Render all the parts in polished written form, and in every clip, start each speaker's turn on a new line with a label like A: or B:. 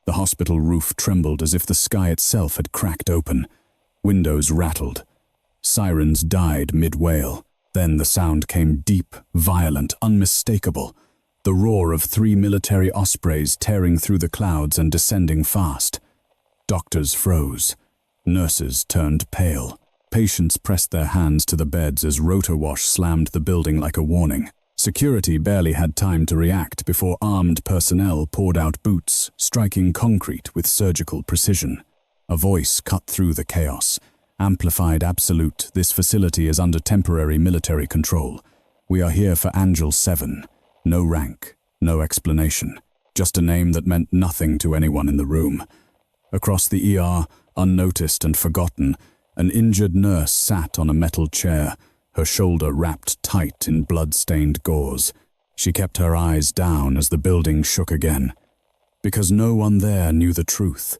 A: The hospital roof trembled as if the sky itself had cracked open. Windows rattled. Sirens died mid-wail. Then the sound came deep, violent, unmistakable. The roar of 3 military ospreys tearing through the clouds and descending fast. Doctors froze. Nurses turned pale. Patients pressed their hands to the beds as rotor wash slammed the building like a warning. Security barely had time to react before armed personnel poured out boots, striking concrete with surgical precision. A voice cut through the chaos. Amplified absolute, this facility is under temporary military control. We are here for Angel 7. No rank, no explanation. Just a name that meant nothing to anyone in the room. Across the ER, unnoticed and forgotten, an injured nurse sat on a metal chair, her shoulder wrapped tight in blood-stained gauze. She kept her eyes down as the building shook again. Because no one there knew the truth,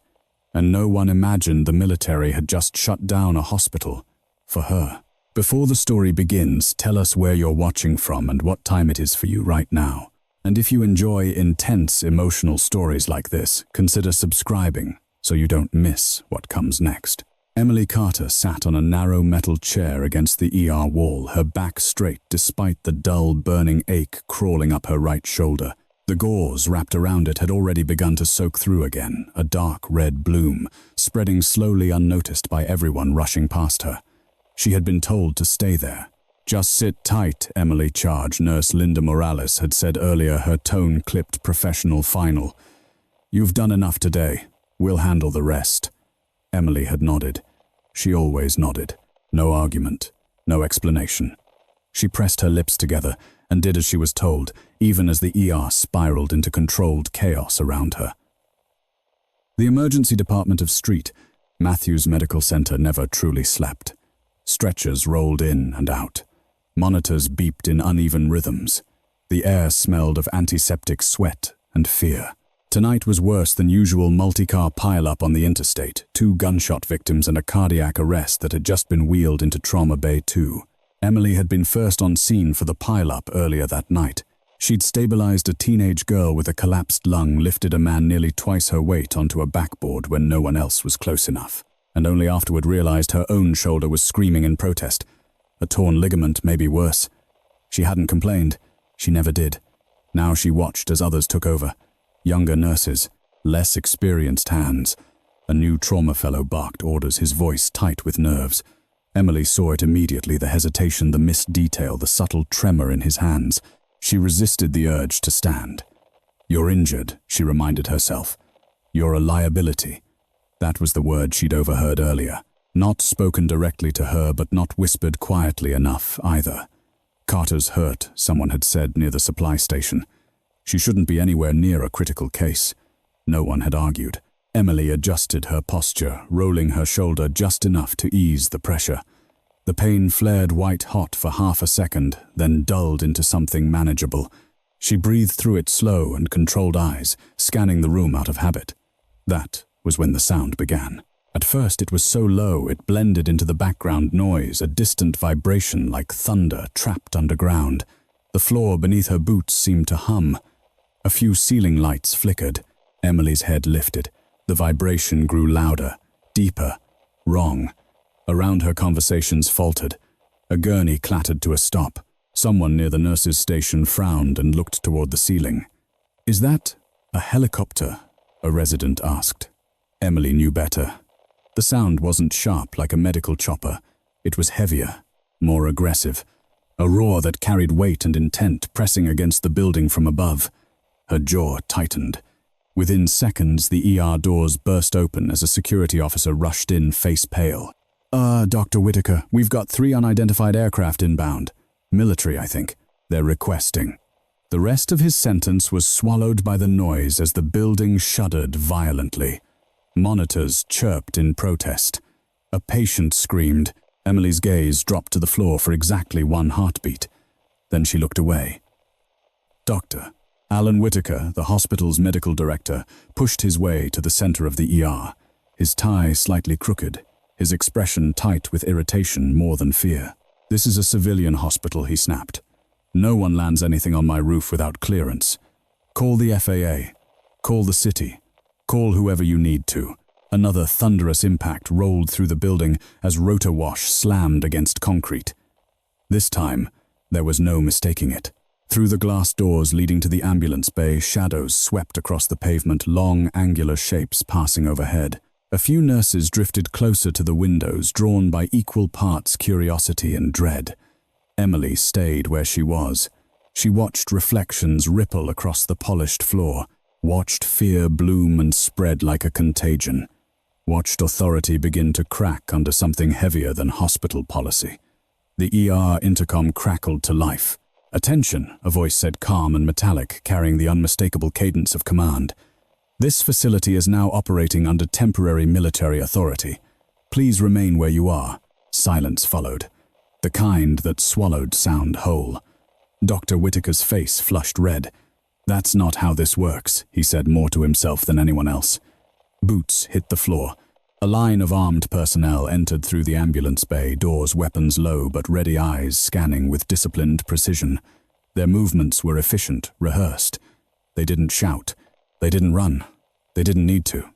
A: and no one imagined the military had just shut down a hospital for her. Before the story begins, tell us where you're watching from and what time it is for you right now. And if you enjoy intense emotional stories like this, consider subscribing so you don't miss what comes next. Emily Carter sat on a narrow metal chair against the ER wall, her back straight despite the dull, burning ache crawling up her right shoulder. The gauze wrapped around it had already begun to soak through again, a dark red bloom, spreading slowly unnoticed by everyone rushing past her. She had been told to stay there. "Just sit tight," Emily charge nurse Linda Morales had said earlier, her tone clipped professional final. "You've done enough today. We'll handle the rest." Emily had nodded. She always nodded. No argument, no explanation. She pressed her lips together and did as she was told, even as the ER spiraled into controlled chaos around her. The emergency department of Street, Matthews Medical Center, never truly slept. Stretchers rolled in and out. Monitors beeped in uneven rhythms. The air smelled of antiseptic sweat and fear. Tonight was worse than usual multi-car pile-up on the interstate, 2 gunshot victims and a cardiac arrest that had just been wheeled into Trauma Bay 2. Emily had been first on scene for the pile-up earlier that night. She'd stabilized a teenage girl with a collapsed lung, lifted a man nearly twice her weight onto a backboard when no one else was close enough, and only afterward realized her own shoulder was screaming in protest. A torn ligament, maybe worse. She hadn't complained. She never did. Now she watched as others took over. Younger nurses, less experienced hands. A new trauma fellow barked orders, his voice tight with nerves. Emily saw it immediately, the hesitation, the missed detail, the subtle tremor in his hands. She resisted the urge to stand. "You're injured," she reminded herself. "You're a liability." That was the word she'd overheard earlier. Not spoken directly to her, but not whispered quietly enough either. "Carter's hurt," someone had said near the supply station. She shouldn't be anywhere near a critical case. No one had argued. Emily adjusted her posture, rolling her shoulder just enough to ease the pressure. The pain flared white-hot for half a second, then dulled into something manageable. She breathed through it, slow and controlled eyes, scanning the room out of habit. That was when the sound began. At first it was so low it blended into the background noise, a distant vibration like thunder trapped underground. The floor beneath her boots seemed to hum. A few ceiling lights flickered. Emily's head lifted. The vibration grew louder, deeper, wrong. Around her conversations faltered. A gurney clattered to a stop. Someone near the nurse's station frowned and looked toward the ceiling. "Is that a helicopter?" a resident asked. Emily knew better. The sound wasn't sharp like a medical chopper. It was heavier, more aggressive. A roar that carried weight and intent, pressing against the building from above. Her jaw tightened. Within seconds, the ER doors burst open as a security officer rushed in, face pale. Dr. Whitaker, we've got 3 unidentified aircraft inbound. Military, I think. They're requesting." The rest of his sentence was swallowed by the noise as the building shuddered violently. Monitors chirped in protest. A patient screamed. Emily's gaze dropped to the floor for exactly 1 heartbeat. Then she looked away. Dr. Alan Whitaker, the hospital's medical director, pushed his way to the center of the ER, his tie slightly crooked, his expression tight with irritation more than fear. "This is a civilian hospital," he snapped. "No one lands anything on my roof without clearance. Call the FAA. Call the city. Call whoever you need to. Another thunderous impact rolled through the building as rotor wash slammed against concrete. This time, there was no mistaking it. Through the glass doors leading to the ambulance bay, shadows swept across the pavement, long, angular shapes passing overhead. A few nurses drifted closer to the windows, drawn by equal parts curiosity and dread. Emily stayed where she was. She watched reflections ripple across the polished floor, watched fear bloom and spread like a contagion, watched authority begin to crack under something heavier than hospital policy. The ER intercom crackled to life. "Attention," a voice said, calm and metallic, carrying the unmistakable cadence of command. "This facility is now operating under temporary military authority. Please remain where you are." Silence followed, the kind that swallowed sound whole. Dr. Whitaker's face flushed red. "That's not how this works," he said, more to himself than anyone else. Boots hit the floor. A line of armed personnel entered through the ambulance bay, doors, weapons low, but ready eyes scanning with disciplined precision. Their movements were efficient, rehearsed. They didn't shout. They didn't run. They didn't need to.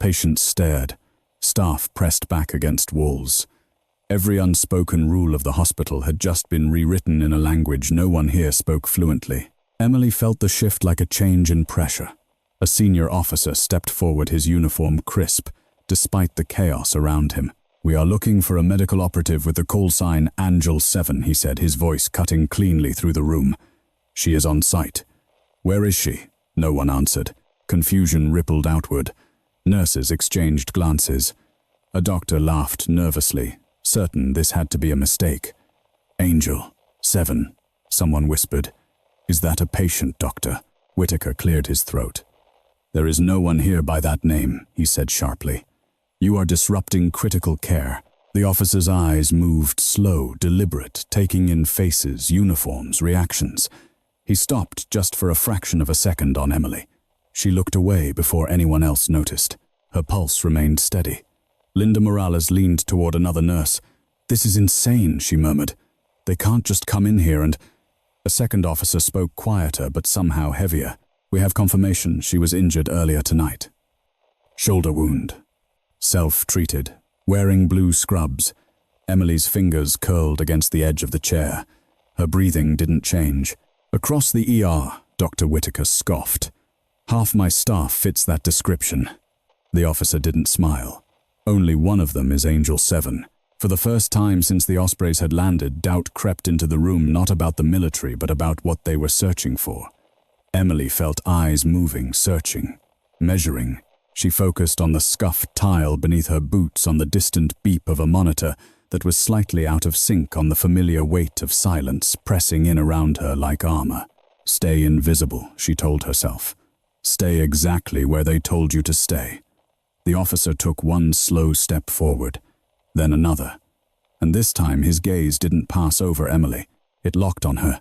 A: Patients stared. Staff pressed back against walls. Every unspoken rule of the hospital had just been rewritten in a language no one here spoke fluently. Emily felt the shift like a change in pressure. A senior officer stepped forward, his uniform crisp, despite the chaos around him. "We are looking for a medical operative with the call sign Angel 7, he said, his voice cutting cleanly through the room. "She is on site." "Where is she?" No one answered. Confusion rippled outward. Nurses exchanged glances. A doctor laughed nervously, certain this had to be a mistake. "Angel 7, someone whispered. "Is that a patient, doctor?" Whitaker cleared his throat. "There is no one here by that name," he said sharply. "You are disrupting critical care." The officer's eyes moved slow, deliberate, taking in faces, uniforms, reactions. He stopped just for a fraction of a second on Emily. She looked away before anyone else noticed. Her pulse remained steady. Linda Morales leaned toward another nurse. "This is insane," she murmured. "They can't just come in here and—" A second officer spoke quieter but somehow heavier. "We have confirmation she was injured earlier tonight. Shoulder wound. Self-treated. Wearing blue scrubs." Emily's fingers curled against the edge of the chair. Her breathing didn't change. "Across the ER," Dr. Whitaker scoffed. "Half my staff fits that description." The officer didn't smile. "Only one of them is Angel 7. For the first time since the Ospreys had landed, doubt crept into the room, not about the military, but about what they were searching for. Emily felt eyes moving, searching, measuring. She focused on the scuffed tile beneath her boots, on the distant beep of a monitor that was slightly out of sync, on the familiar weight of silence pressing in around her like armor. "Stay invisible," she told herself. "Stay exactly where they told you to stay." The officer took one slow step forward, then another. And this time his gaze didn't pass over Emily. It locked on her.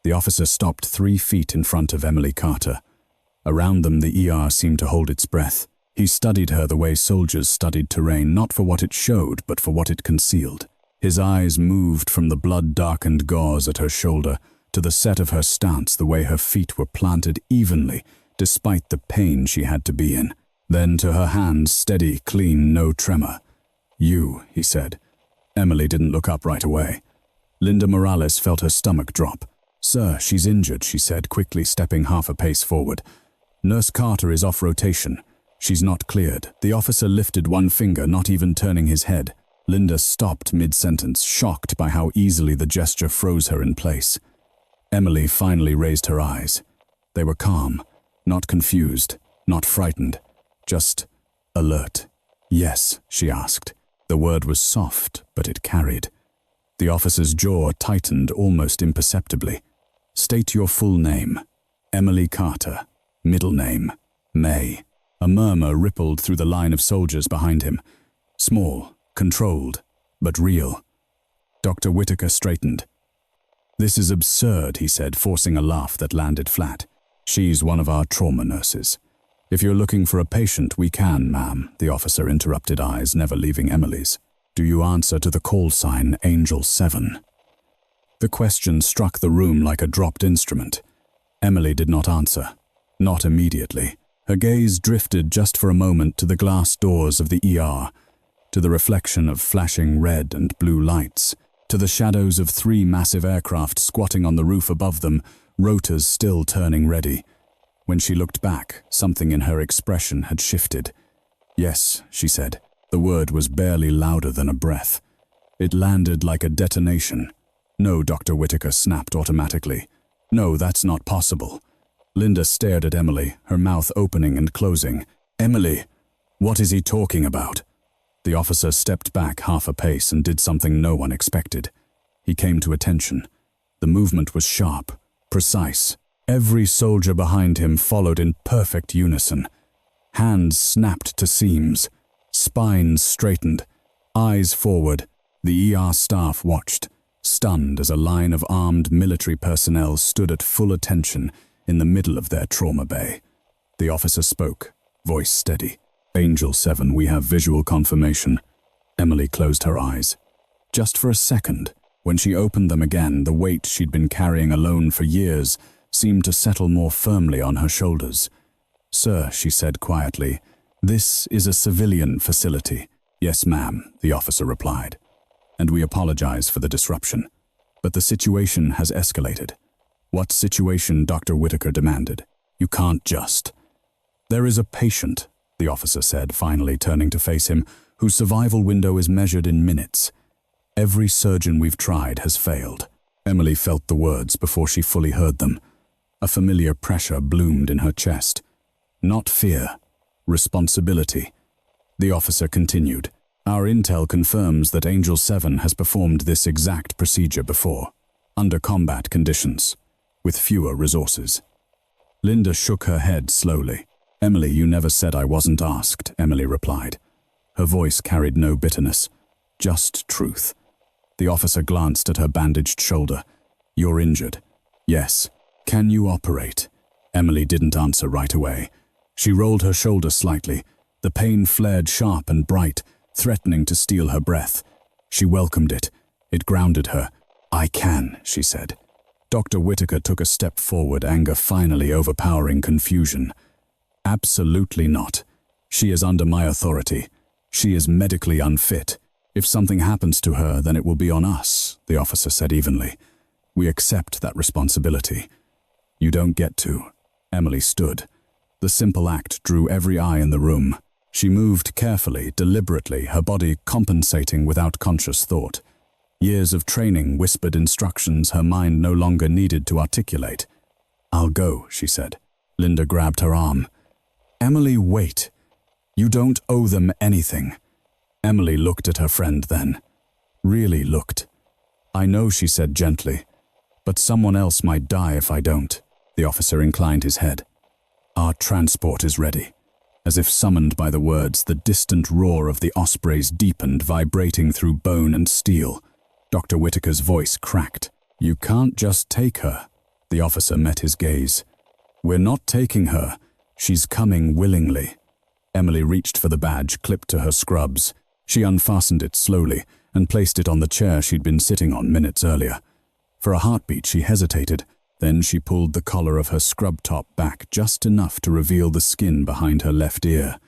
A: The officer stopped 3 feet in front of Emily Carter. Around them the ER seemed to hold its breath. He studied her the way soldiers studied terrain, not for what it showed, but for what it concealed. His eyes moved from the blood-darkened gauze at her shoulder to the set of her stance, the way her feet were planted evenly, despite the pain she had to be in. Then to her hands, steady, clean, no tremor. "You," he said. Emily didn't look up right away. Linda Morales felt her stomach drop. "Sir, she's injured," she said, quickly stepping half a pace forward. "Nurse Carter is off rotation. She's not cleared." The officer lifted one finger, not even turning his head. Linda stopped mid-sentence, shocked by how easily the gesture froze her in place. Emily finally raised her eyes. They were calm, not confused, not frightened, just alert. "Yes," she asked. The word was soft, but it carried. The officer's jaw tightened almost imperceptibly. "State your full name." "Emily Carter." "Middle name." "May." A murmur rippled through the line of soldiers behind him. Small, controlled, but real. Dr. Whitaker straightened. "This is absurd," he said, forcing a laugh that landed flat. "She's one of our trauma nurses." "If you're looking for a patient, we can, ma'am," the officer interrupted, eyes never leaving Emily's. "Do you answer to the call sign Angel 7? The question struck the room like a dropped instrument. Emily did not answer. Not immediately. Her gaze drifted just for a moment to the glass doors of the ER, to the reflection of flashing red and blue lights, to the shadows of 3 massive aircraft squatting on the roof above them, rotors still turning ready. When she looked back, something in her expression had shifted. "Yes," she said. The word was barely louder than a breath. It landed like a detonation. "No," Dr. Whittaker snapped automatically. "No, that's not possible." Linda stared at Emily, her mouth opening and closing. "Emily, what is he talking about?" The officer stepped back half a pace and did something no one expected. He came to attention. The movement was sharp, precise. Every soldier behind him followed in perfect unison. Hands snapped to seams, spines straightened, eyes forward. The ER staff watched, stunned as a line of armed military personnel stood at full attention in the middle of their trauma bay. The officer spoke, voice steady. "Angel 7, we have visual confirmation." Emily closed her eyes. Just for a second, when she opened them again, the weight she'd been carrying alone for years seemed to settle more firmly on her shoulders. "Sir," she said quietly, "this is a civilian facility." "Yes, ma'am," the officer replied. "And we apologize for the disruption. But the situation has escalated." "What situation?" Dr. Whittaker demanded. "You can't just." "There is a patient," the officer said, finally turning to face him, "whose survival window is measured in minutes. Every surgeon we've tried has failed." Emily felt the words before she fully heard them. A familiar pressure bloomed in her chest. Not fear, responsibility. The officer continued, "Our intel confirms that Angel 7 has performed this exact procedure before, under combat conditions, with fewer resources." Linda shook her head slowly. "Emily, you never said I wasn't asked," Emily replied. Her voice carried no bitterness, just truth. The officer glanced at her bandaged shoulder. "You're injured." "Yes." "Can you operate?" Emily didn't answer right away. She rolled her shoulder slightly. The pain flared sharp and bright, threatening to steal her breath. She welcomed it. It grounded her. "I can," she said. Dr. Whittaker took a step forward, anger finally overpowering confusion. "Absolutely not. She is under my authority. She is medically unfit. If something happens to her, then it will be on us," the officer said evenly. "We accept that responsibility." "You don't get to." Emily stood. The simple act drew every eye in the room. She moved carefully, deliberately, her body compensating without conscious thought. Years of training whispered instructions her mind no longer needed to articulate. "I'll go," she said. Linda grabbed her arm. "Emily, wait. You don't owe them anything." Emily looked at her friend then. Really looked. "I know," she said gently, "but someone else might die if I don't." The officer inclined his head. "Our transport is ready." As if summoned by the words, the distant roar of the ospreys deepened, vibrating through bone and steel. Dr. Whittaker's voice cracked. "You can't just take her." The officer met his gaze. "We're not taking her. She's coming willingly." Emily reached for the badge clipped to her scrubs. She unfastened it slowly and placed it on the chair she'd been sitting on minutes earlier. For a heartbeat she hesitated. Then she pulled the collar of her scrub top back just enough to reveal the skin behind her left ear.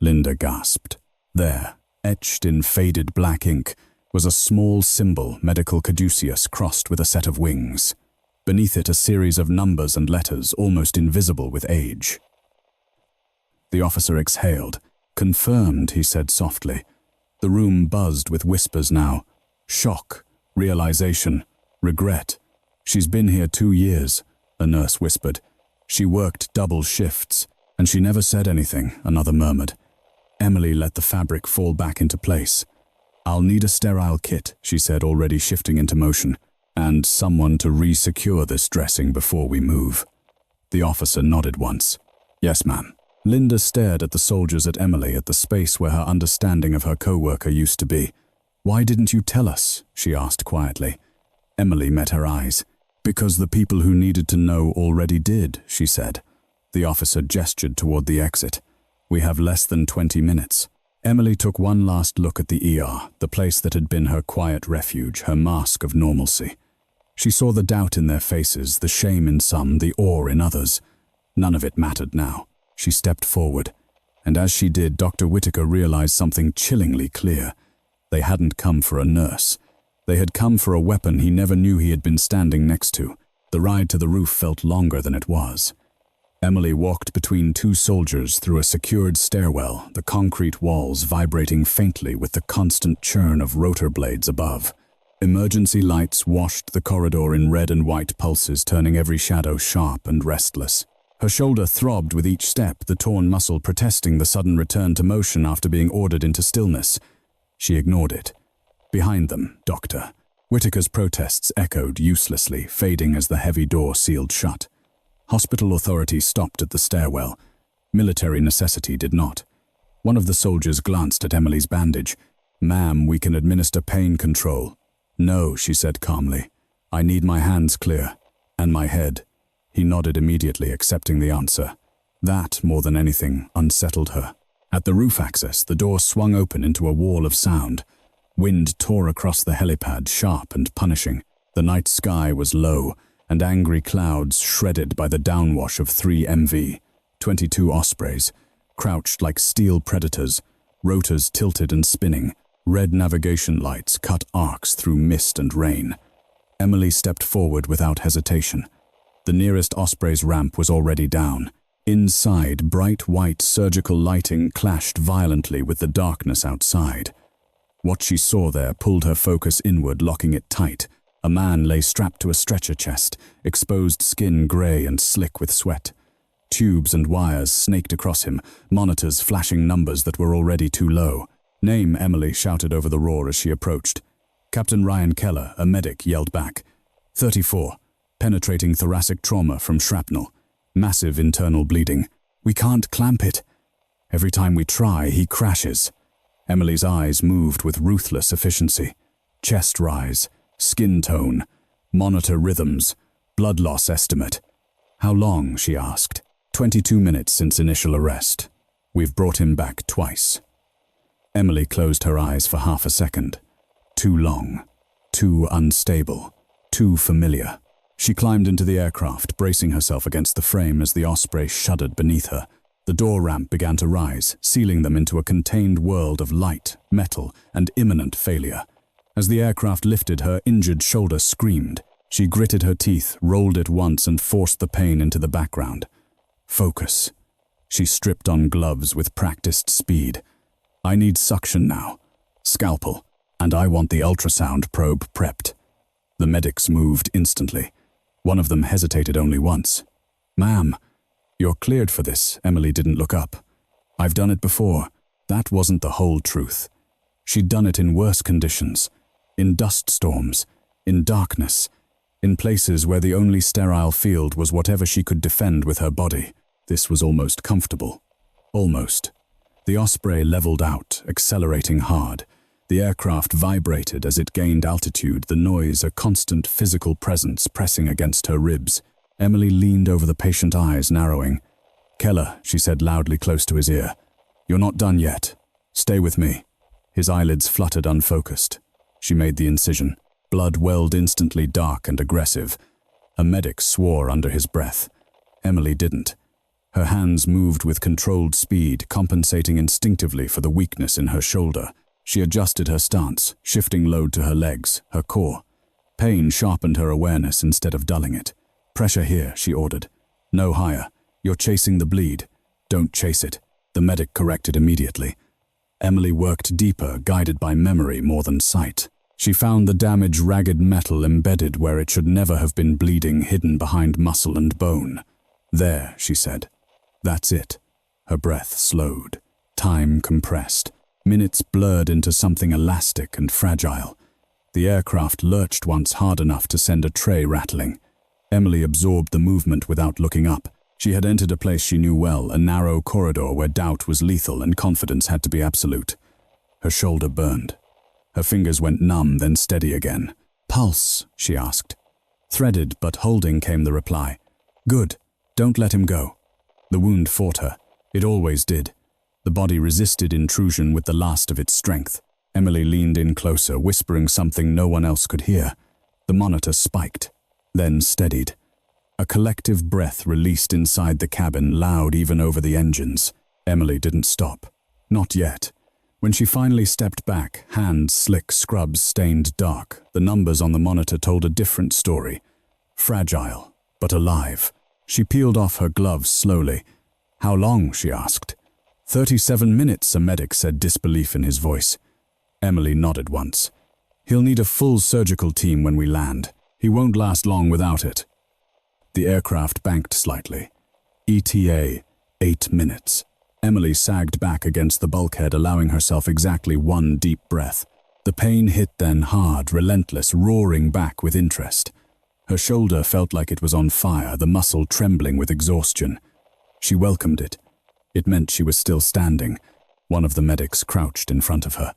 A: Linda gasped. There, etched in faded black ink, was a small symbol, medical caduceus, crossed with a set of wings. Beneath it a series of numbers and letters, almost invisible with age. The officer exhaled. "Confirmed," he said softly. The room buzzed with whispers now. Shock, realization, regret. "She's been here 2 years, a nurse whispered. "She worked double shifts, and she never said anything," another murmured. Emily let the fabric fall back into place. "I'll need a sterile kit," she said, already shifting into motion, "and someone to re-secure this dressing before we move." The officer nodded once. "Yes, ma'am." Linda stared at the soldiers, at Emily, at the space where her understanding of her co-worker used to be. "Why didn't you tell us?" she asked quietly. Emily met her eyes. "Because the people who needed to know already did," she said. The officer gestured toward the exit. "We have less than 20 minutes. Emily took one last look at the ER, the place that had been her quiet refuge, her mask of normalcy. She saw the doubt in their faces, the shame in some, the awe in others. None of it mattered now. She stepped forward, and as she did, Dr. Whitaker realized something chillingly clear. They hadn't come for a nurse. They had come for a weapon he never knew he had been standing next to. The ride to the roof felt longer than it was. Emily walked between two soldiers through a secured stairwell, the concrete walls vibrating faintly with the constant churn of rotor blades above. Emergency lights washed the corridor in red and white pulses, turning every shadow sharp and restless. Her shoulder throbbed with each step, the torn muscle protesting the sudden return to motion after being ordered into stillness. She ignored it. Behind them, Doctor. Whitaker's protests echoed uselessly, fading as the heavy door sealed shut. Hospital authority stopped at the stairwell. Military necessity did not. One of the soldiers glanced at Emily's bandage. "Ma'am, we can administer pain control." "No," she said calmly. "I need my hands clear. And my head." He nodded immediately, accepting the answer. That, more than anything, unsettled her. At the roof access, the door swung open into a wall of sound. Wind tore across the helipad, sharp and punishing. The night sky was low, and angry clouds shredded by the downwash of 3 MV, 22 Ospreys, crouched like steel predators, rotors tilted and spinning. Red navigation lights cut arcs through mist and rain. Emily stepped forward without hesitation. The nearest Osprey's ramp was already down. Inside, bright white surgical lighting clashed violently with the darkness outside. What she saw there pulled her focus inward, locking it tight. A man lay strapped to a stretcher chest, exposed skin gray and slick with sweat. Tubes and wires snaked across him, monitors flashing numbers that were already too low. "Name," Emily shouted over the roar as she approached. Captain Ryan Keller, a medic, yelled back. 34. Penetrating thoracic trauma from shrapnel. Massive internal bleeding. "We can't clamp it." "Every time we try, he crashes." Emily's eyes moved with ruthless efficiency. Chest rise, skin tone, monitor rhythms, blood loss estimate. "How long?" she asked. 22 minutes since initial arrest. "We've brought him back twice." Emily closed her eyes for half a second. Too long, too unstable, too familiar. She climbed into the aircraft, bracing herself against the frame as the Osprey shuddered beneath her. The door ramp began to rise, sealing them into a contained world of light, metal, and imminent failure. As the aircraft lifted, her injured shoulder screamed. She gritted her teeth, rolled it once, and forced the pain into the background. Focus. She stripped on gloves with practiced speed. "I need suction now. Scalpel. And I want the ultrasound probe prepped." The medics moved instantly. One of them hesitated only once. "Ma'am, you're cleared for this." Emily didn't look up. "I've done it before." That wasn't the whole truth. She'd done it in worse conditions. In dust storms. In darkness. In places where the only sterile field was whatever she could defend with her body. This was almost comfortable. Almost. The Osprey leveled out, accelerating hard. The aircraft vibrated as it gained altitude, the noise a constant physical presence pressing against her ribs. Emily leaned over the patient, eyes narrowing. "Keller," she said loudly close to his ear. "You're not done yet. Stay with me." His eyelids fluttered unfocused. She made the incision. Blood welled instantly dark and aggressive. A medic swore under his breath. Emily didn't. Her hands moved with controlled speed, compensating instinctively for the weakness in her shoulder. She adjusted her stance, shifting load to her legs, her core. Pain sharpened her awareness instead of dulling it. "Pressure here," she ordered. "No higher. You're chasing the bleed. Don't chase it." The medic corrected immediately. Emily worked deeper, guided by memory more than sight. She found the damaged, ragged metal embedded where it should never have been, bleeding, hidden behind muscle and bone. "There," she said. "That's it." Her breath slowed. Time compressed. Minutes blurred into something elastic and fragile. The aircraft lurched once hard enough to send a tray rattling. Emily absorbed the movement without looking up. She had entered a place she knew well, a narrow corridor where doubt was lethal and confidence had to be absolute. Her shoulder burned. Her fingers went numb, then steady again. "Pulse?" she asked. Threaded but holding came the reply. "Good. Don't let him go." The wound fought her. It always did. The body resisted intrusion with the last of its strength. Emily leaned in closer, whispering something no one else could hear. The monitor spiked, then steadied. A collective breath released inside the cabin, loud even over the engines. Emily didn't stop. Not yet. When she finally stepped back, hands slick, scrubs stained dark, the numbers on the monitor told a different story. Fragile, but alive. She peeled off her gloves slowly. "How long?" she asked. 37 minutes, a medic said, disbelief in his voice. Emily nodded once. "He'll need a full surgical team when we land. He won't last long without it." The aircraft banked slightly. ETA, 8 minutes. Emily sagged back against the bulkhead, allowing herself exactly one deep breath. The pain hit then, hard, relentless, roaring back with interest. Her shoulder felt like it was on fire, the muscle trembling with exhaustion. She welcomed it. It meant she was still standing. One of the medics crouched in front of her.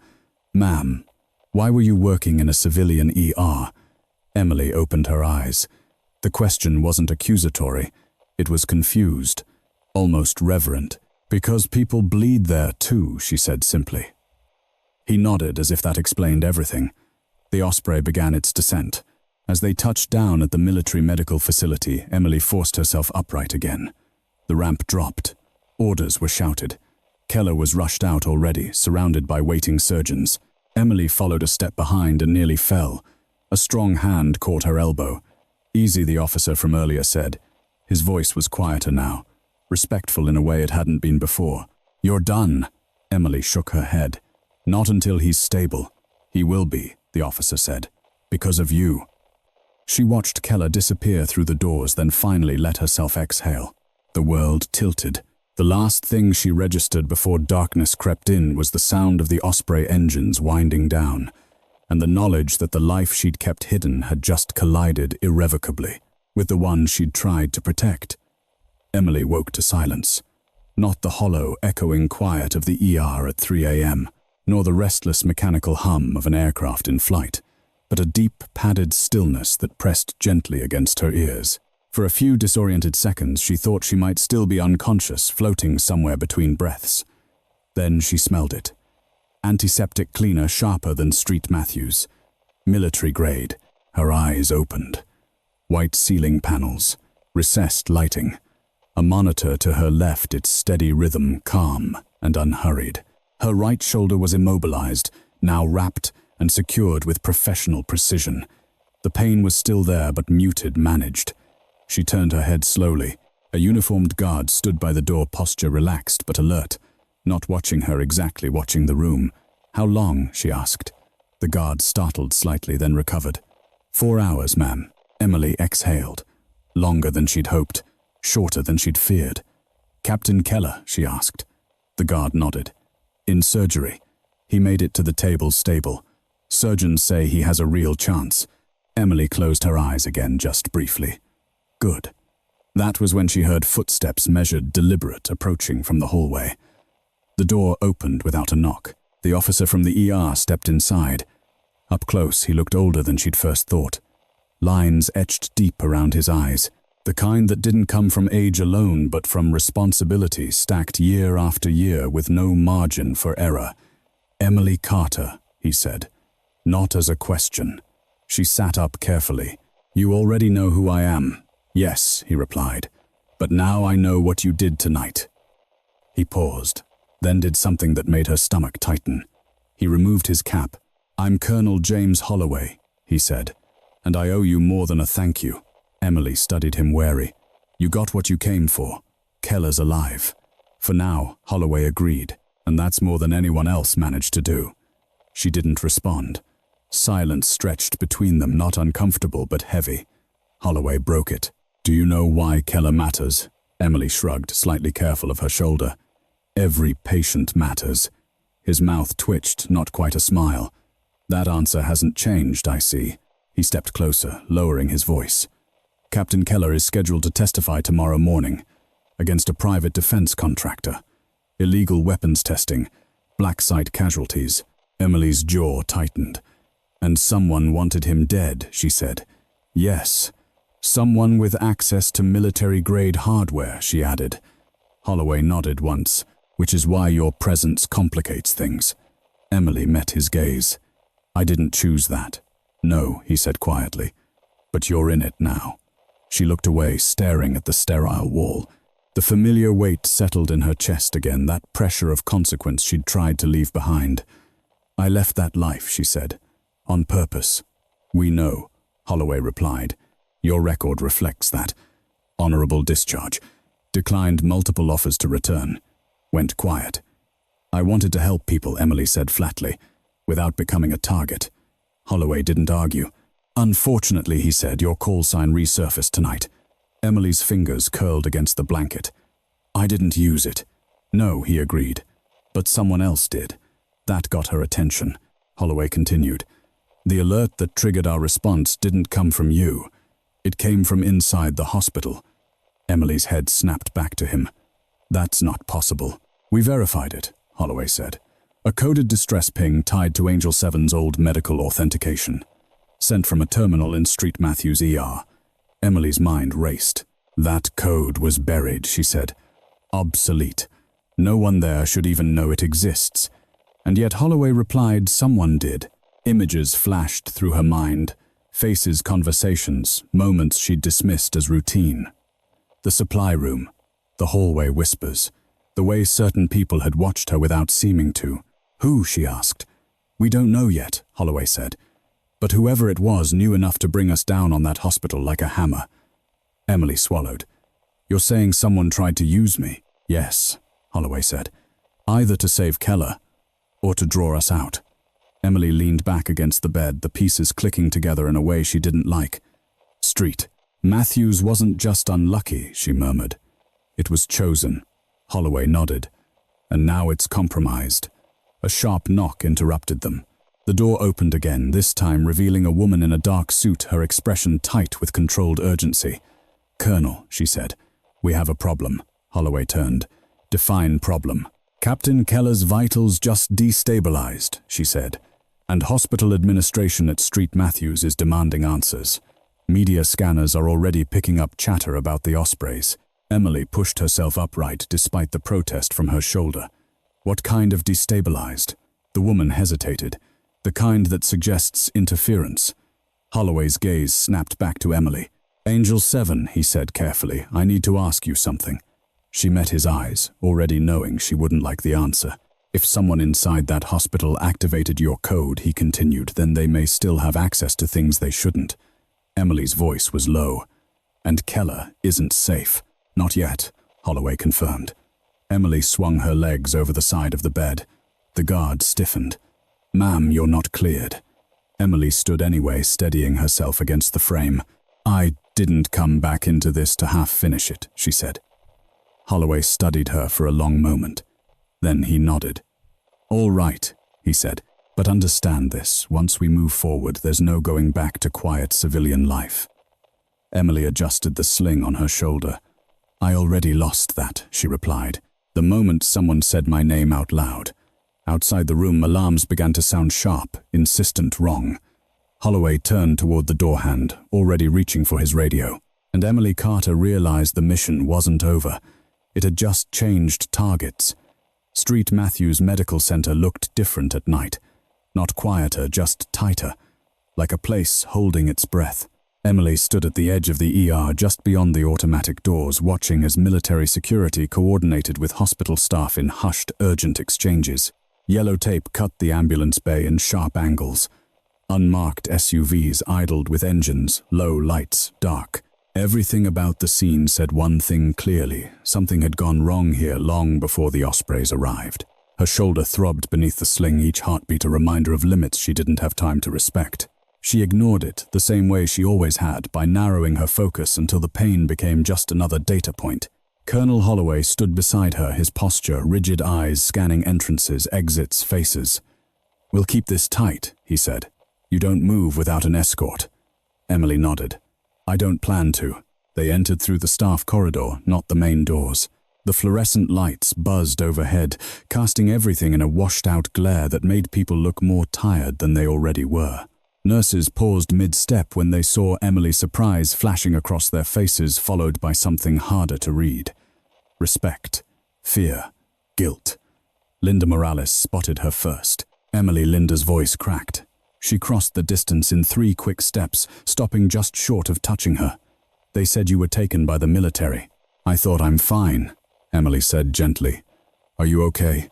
A: "Ma'am, why were you working in a civilian ER?" Emily opened her eyes. The question wasn't accusatory. It was confused, almost reverent. "Because people bleed there too," she said simply. He nodded as if that explained everything. The Osprey began its descent. As they touched down at the military medical facility, Emily forced herself upright again. The ramp dropped. Orders were shouted. Keller was rushed out already, surrounded by waiting surgeons. Emily followed a step behind and nearly fell. A strong hand caught her elbow. "Easy," the officer from earlier said. His voice was quieter now, respectful in a way it hadn't been before. "You're done." Emily shook her head. "Not until he's stable." "He will be," the officer said. "Because of you." She watched Keller disappear through the doors, then finally let herself exhale. The world tilted. The last thing she registered before darkness crept in was the sound of the Osprey engines winding down, and the knowledge that the life she'd kept hidden had just collided irrevocably with the one she'd tried to protect. Emily woke to silence. Not the hollow, echoing quiet of the ER at 3 a.m., nor the restless mechanical hum of an aircraft in flight, but a deep, padded stillness that pressed gently against her ears. For a few disoriented seconds, she thought she might still be unconscious, floating somewhere between breaths. Then she smelled it. Antiseptic cleaner sharper than Street Matthews. Military grade. Her eyes opened. White ceiling panels. Recessed lighting. A monitor to her left, its steady rhythm calm and unhurried. Her right shoulder was immobilized, now wrapped and secured with professional precision. The pain was still there, but muted, managed. She turned her head slowly. A uniformed guard stood by the door, posture relaxed but alert, not watching her exactly, watching the room. "How long?" she asked. The guard startled slightly, then recovered. 4 hours, ma'am." Emily exhaled. Longer than she'd hoped, shorter than she'd feared. "Captain Keller?" she asked. The guard nodded. "In surgery. He made it to the table stable. Surgeons say he has a real chance." Emily closed her eyes again, just briefly. Good. That was when she heard footsteps, measured, deliberate, approaching from the hallway. The door opened without a knock. The officer from the ER stepped inside. Up close, he looked older than she'd first thought. Lines etched deep around his eyes, the kind that didn't come from age alone, but from responsibility stacked year after year with no margin for error. "Emily Carter," he said. Not as a question. She sat up carefully. "You already know who I am." "Yes," he replied. "But now I know what you did tonight." He paused, then did something that made her stomach tighten. He removed his cap. "I'm Colonel James Holloway," he said, "and I owe you more than a thank you." Emily studied him wary. "You got what you came for. Keller's alive." For now, Holloway agreed, and that's more than anyone else managed to do. She didn't respond. Silence stretched between them, not uncomfortable but heavy. Holloway broke it. "Do you know why Keller matters?" Emily shrugged, slightly careful of her shoulder. "Every patient matters." His mouth twitched, not quite a smile. "That answer hasn't changed, I see." He stepped closer, lowering his voice. "Captain Keller is scheduled to testify tomorrow morning against a private defense contractor. Illegal weapons testing, black site casualties." Emily's jaw tightened. "And someone wanted him dead," she said. "Yes. Someone with access to military-grade hardware," she added. Holloway nodded once, "Which is why your presence complicates things." Emily met his gaze. "I didn't choose that." "No," he said quietly. "But you're in it now." She looked away, staring at the sterile wall. The familiar weight settled in her chest again, that pressure of consequence she'd tried to leave behind. "I left that life," she said, "on purpose." "We know," Holloway replied. "Your record reflects that. Honorable discharge. Declined multiple offers to return. Went quiet." "I wanted to help people," Emily said flatly, "without becoming a target." Holloway didn't argue. "Unfortunately," he said, "your call sign resurfaced tonight." Emily's fingers curled against the blanket. "I didn't use it." "No," he agreed. "But someone else did. That got her attention." Holloway continued. "The alert that triggered our response didn't come from you. It came from inside the hospital." Emily's head snapped back to him. "That's not possible." "We verified it," Holloway said. "A coded distress ping tied to Angel 7's old medical authentication. Sent from a terminal in Street Matthews ER. Emily's mind raced. "That code was buried," she said. "Obsolete. No one there should even know it exists." And yet Holloway replied someone did. Images flashed through her mind. Faces, conversations, moments she'd dismissed as routine. The supply room. The hallway whispers. The way certain people had watched her without seeming to. "Who?" she asked. "We don't know yet," Holloway said. "But whoever it was knew enough to bring us down on that hospital like a hammer." Emily swallowed. "You're saying someone tried to use me?" "Yes," Holloway said. "Either to save Keller, or to draw us out." Emily leaned back against the bed, the pieces clicking together in a way she didn't like. "Street. Matthews wasn't just unlucky," she murmured. "It was chosen." Holloway nodded. "And now it's compromised." A sharp knock interrupted them. The door opened again, this time revealing a woman in a dark suit, her expression tight with controlled urgency. "Colonel," she said, "we have a problem." Holloway turned. "Define problem." "Captain Keller's vitals just destabilized," she said. "And hospital administration at Street Matthews is demanding answers. Media scanners are already picking up chatter about the Ospreys." Emily pushed herself upright despite the protest from her shoulder. "What kind of destabilized?" The woman hesitated. "The kind that suggests interference." Holloway's gaze snapped back to Emily. "Angel 7, he said carefully, "I need to ask you something." She met his eyes, already knowing she wouldn't like the answer. "If someone inside that hospital activated your code," he continued, "then they may still have access to things they shouldn't." Emily's voice was low. "And Keller isn't safe." "Not yet," Holloway confirmed. Emily swung her legs over the side of the bed. The guard stiffened. "Ma'am, you're not cleared." Emily stood anyway, steadying herself against the frame. "I didn't come back into this to half-finish it," she said. Holloway studied her for a long moment. Then he nodded. "All right," he said, "but understand this. Once we move forward, there's no going back to quiet civilian life." Emily adjusted the sling on her shoulder. "I already lost that," she replied, the moment someone said my name out loud. Outside the room, alarms began to sound sharp, insistent wrong. Holloway turned toward the door hand, already reaching for his radio, and Emily Carter realized the mission wasn't over. It had just changed targets. Street Matthews Medical Center looked different at night. Not quieter, just tighter, like a place holding its breath. Emily stood at the edge of the ER just beyond the automatic doors, watching as military security coordinated with hospital staff in hushed, urgent exchanges. Yellow tape cut the ambulance bay in sharp angles. Unmarked SUVs idled with engines, low lights, dark. Everything about the scene said one thing clearly. Something had gone wrong here long before the Ospreys arrived. Her shoulder throbbed beneath the sling, each heartbeat a reminder of limits she didn't have time to respect. She ignored it, the same way she always had, by narrowing her focus until the pain became just another data point. Colonel Holloway stood beside her, his posture, rigid eyes scanning entrances, exits, faces. "We'll keep this tight," he said. "You don't move without an escort." Emily nodded. "I don't plan to." They entered through the staff corridor, not the main doors. The fluorescent lights buzzed overhead, casting everything in a washed-out glare that made people look more tired than they already were. Nurses paused mid-step when they saw Emily's surprise flashing across their faces, followed by something harder to read. Respect, fear, guilt. Linda Morales spotted her first. Linda's voice cracked. She crossed the distance in 3 quick steps, stopping just short of touching her. They said you were taken by the military. I thought I'm fine, Emily said gently. Are you okay?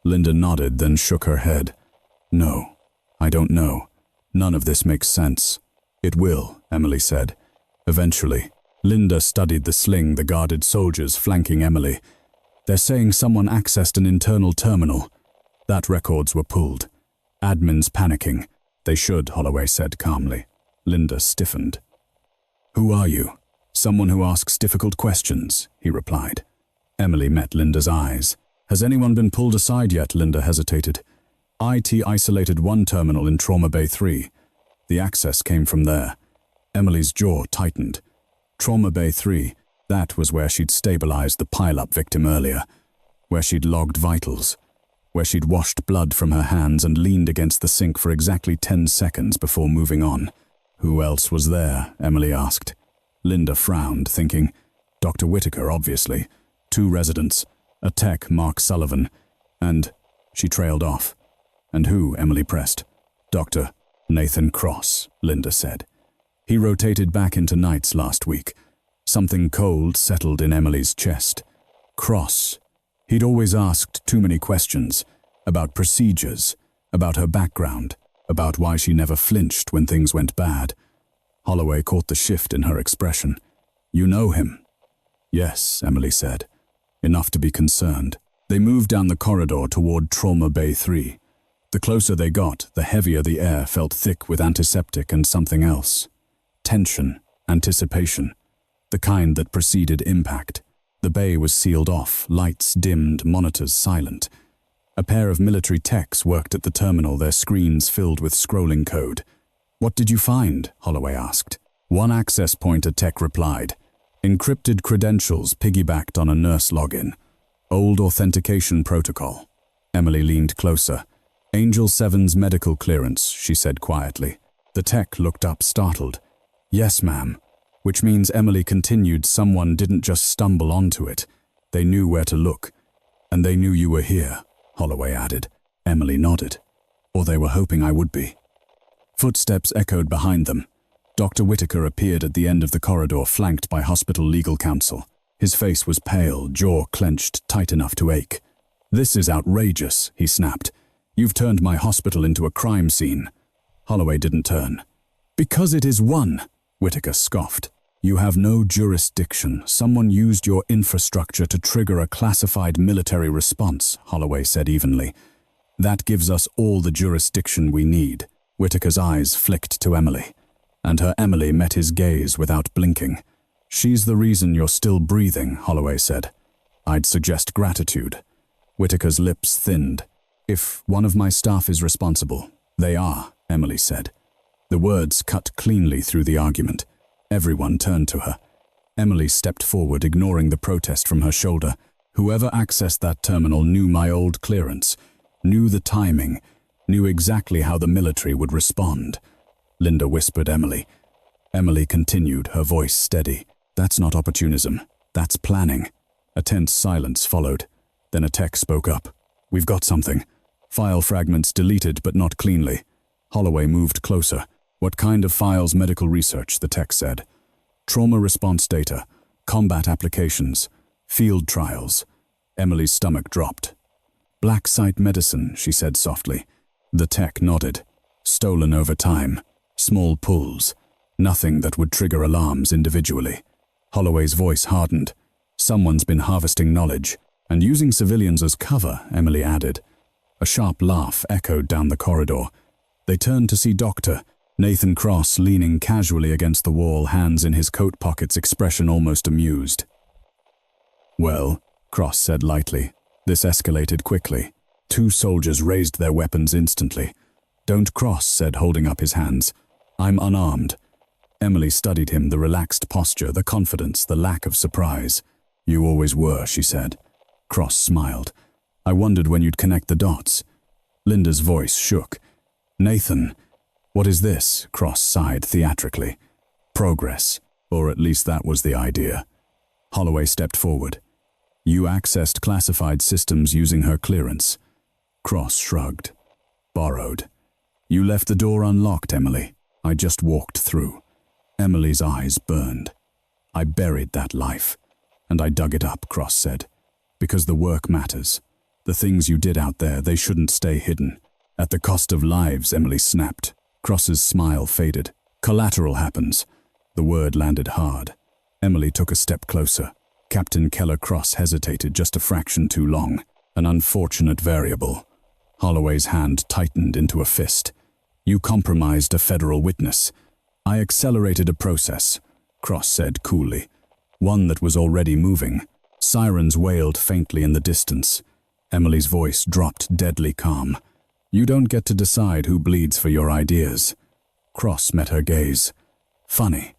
A: Linda nodded, then shook her head. No, I don't know. None of this makes sense. It will, Emily said. Eventually. Linda studied the sling, the guarded soldiers flanking Emily. They're saying someone accessed an internal terminal. That records were pulled. Admin's panicking. They should, Holloway said calmly. Linda stiffened. Who are you? Someone who asks difficult questions, he replied. Emily met Linda's eyes. Has anyone been pulled aside yet? Linda hesitated. IT isolated one terminal in Trauma Bay 3. The access came from there. Emily's jaw tightened. Trauma Bay 3, that was where she'd stabilized the pile-up victim earlier, where she'd logged vitals, where she'd washed blood from her hands and leaned against the sink for exactly 10 seconds before moving on. Who else was there? Emily asked. Linda frowned, thinking, Dr. Whitaker, obviously, 2 residents, a tech, Mark Sullivan, and she trailed off. And who? Emily pressed. Dr. Nathan Cross, Linda said. He rotated back into nights last week. Something cold settled in Emily's chest. Cross. He'd always asked too many questions, about procedures, about her background, about why she never flinched when things went bad. Holloway caught the shift in her expression. You know him? Yes, Emily said. Enough to be concerned. They moved down the corridor toward Trauma Bay 3. The closer they got, the heavier the air felt thick with antiseptic and something else. Tension, anticipation, the kind that preceded impact. The bay was sealed off, lights dimmed, monitors silent. A pair of military techs worked at the terminal, their screens filled with scrolling code. What did you find? Holloway asked. One access point, a tech replied. Encrypted credentials piggybacked on a nurse login. Old authentication protocol. Emily leaned closer. Angel 7's medical clearance, she said quietly. The tech looked up, startled. Yes, ma'am. Which means, Emily continued, someone didn't just stumble onto it. They knew where to look. And they knew you were here, Holloway added. Emily nodded. Or they were hoping I would be. Footsteps echoed behind them. Dr. Whitaker appeared at the end of the corridor, flanked by hospital legal counsel. His face was pale, jaw clenched tight enough to ache. This is outrageous, he snapped. You've turned my hospital into a crime scene. Holloway didn't turn. Because it is one, Whitaker scoffed. You have no jurisdiction. Someone used your infrastructure to trigger a classified military response, Holloway said evenly. That gives us all the jurisdiction we need. Whitaker's eyes flicked to Emily, and her Emily met his gaze without blinking. She's the reason you're still breathing, Holloway said. I'd suggest gratitude. Whitaker's lips thinned. If one of my staff is responsible, they are, Emily said. The words cut cleanly through the argument. Everyone turned to her. Emily stepped forward, ignoring the protest from her shoulder. Whoever accessed that terminal knew my old clearance, knew the timing, knew exactly how the military would respond. Linda whispered Emily. Emily continued, her voice steady. That's not opportunism. That's planning. A tense silence followed. Then a tech spoke up. We've got something. File fragments deleted, but not cleanly. Holloway moved closer. What kind of files? Medical research, the tech said. Trauma response data, combat applications, field trials. Emily's stomach dropped. Black site medicine, she said softly. The tech nodded. Stolen over time. Small pulls. Nothing that would trigger alarms individually. Holloway's voice hardened. Someone's been harvesting knowledge, and using civilians as cover, Emily added. A sharp laugh echoed down the corridor. They turned to see Dr. Nathan Cross leaning casually against the wall, hands in his coat pockets, expression almost amused. Well, Cross said lightly. This escalated quickly. 2 soldiers raised their weapons instantly. Don't cross, said, holding up his hands. I'm unarmed. Emily studied him, the relaxed posture, the confidence, the lack of surprise. You always were, she said. Cross smiled. I wondered when you'd connect the dots. Linda's voice shook. Nathan, what is this? Cross sighed theatrically. Progress, or at least that was the idea. Holloway stepped forward. You accessed classified systems using her clearance. Cross shrugged. Borrowed. You left the door unlocked, Emily. I just walked through. Emily's eyes burned. I buried that life. And I dug it up, Cross said. Because the work matters. The things you did out there, they shouldn't stay hidden. At the cost of lives, Emily snapped. Cross's smile faded. Collateral happens. The word landed hard. Emily took a step closer. Captain Keller Cross hesitated just a fraction too long. An unfortunate variable. Holloway's hand tightened into a fist. You compromised a federal witness. I accelerated a process, Cross said coolly. One that was already moving. Sirens wailed faintly in the distance. Emily's voice dropped deadly calm. You don't get to decide who bleeds for your ideas. Cross met her gaze. Funny.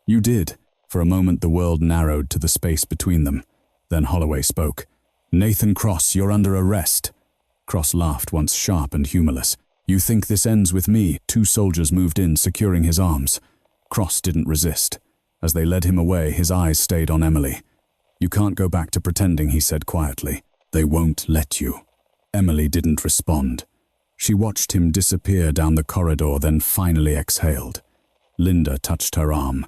A: You did. For a moment the world narrowed to the space between them. Then Holloway spoke. Nathan Cross, you're under arrest. Cross laughed, once sharp and humorless. You think this ends with me? 2 soldiers moved in, securing his arms. Cross didn't resist. As they led him away, his eyes stayed on Emily. You can't go back to pretending, he said quietly. They won't let you. Emily didn't respond. She watched him disappear down the corridor, then finally exhaled. Linda touched her arm.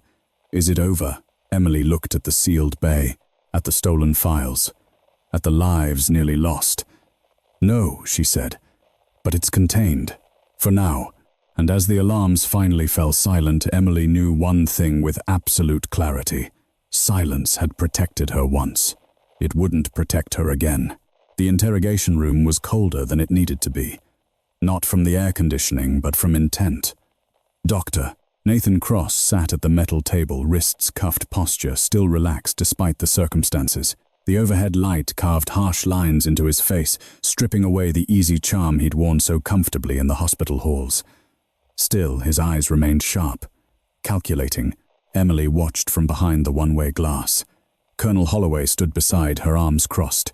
A: Is it over? Emily looked at the sealed bay, at the stolen files, at the lives nearly lost. No, she said, but it's contained. For now. And as the alarms finally fell silent, Emily knew one thing with absolute clarity. Silence had protected her once. It wouldn't protect her again. The interrogation room was colder than it needed to be. Not from the air conditioning, but from intent. Doctor. Nathan Cross sat at the metal table, wrists cuffed, posture still relaxed despite the circumstances. The overhead light carved harsh lines into his face, stripping away the easy charm he'd worn so comfortably in the hospital halls. Still, his eyes remained sharp. Calculating, Emily watched from behind the one-way glass. Colonel Holloway stood beside, her arms crossed.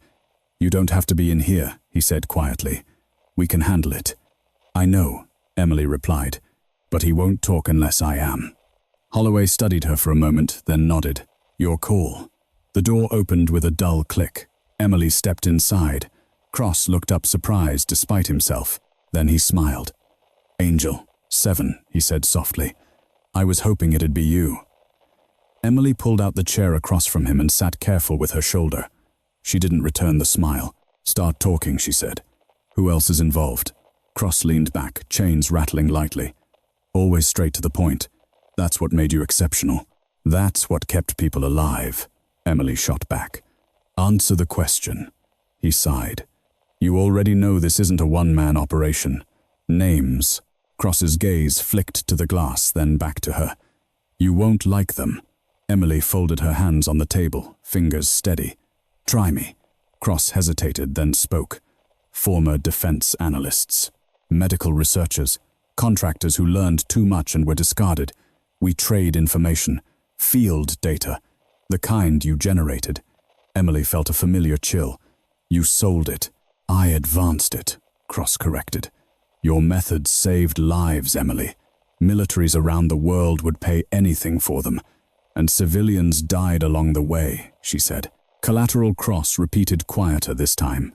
A: You don't have to be in here, he said quietly. We can handle it. I know, Emily replied, but he won't talk unless I am. Holloway studied her for a moment, then nodded. Your call. The door opened with a dull click. Emily stepped inside. Cross looked up surprised despite himself. Then he smiled. Angel, 7, he said softly. I was hoping it'd be you. Emily pulled out the chair across from him and sat careful with her shoulder. She didn't return the smile. Start talking, she said. Who else is involved? Cross leaned back, chains rattling lightly. Always straight to the point. That's what made you exceptional. That's what kept people alive. Emily shot back. Answer the question. He sighed. You already know this isn't a one-man operation. Names. Cross's gaze flicked to the glass, then back to her. You won't like them. Emily folded her hands on the table, fingers steady. Try me. Cross hesitated, then spoke. Former defense analysts. Medical researchers. Contractors who learned too much and were discarded. We trade information. Field data. The kind you generated. Emily felt a familiar chill. You sold it. I advanced it, Cross corrected. Your methods saved lives, Emily. Militaries around the world would pay anything for them. And civilians died along the way, she said. Collateral Cross repeated quieter this time.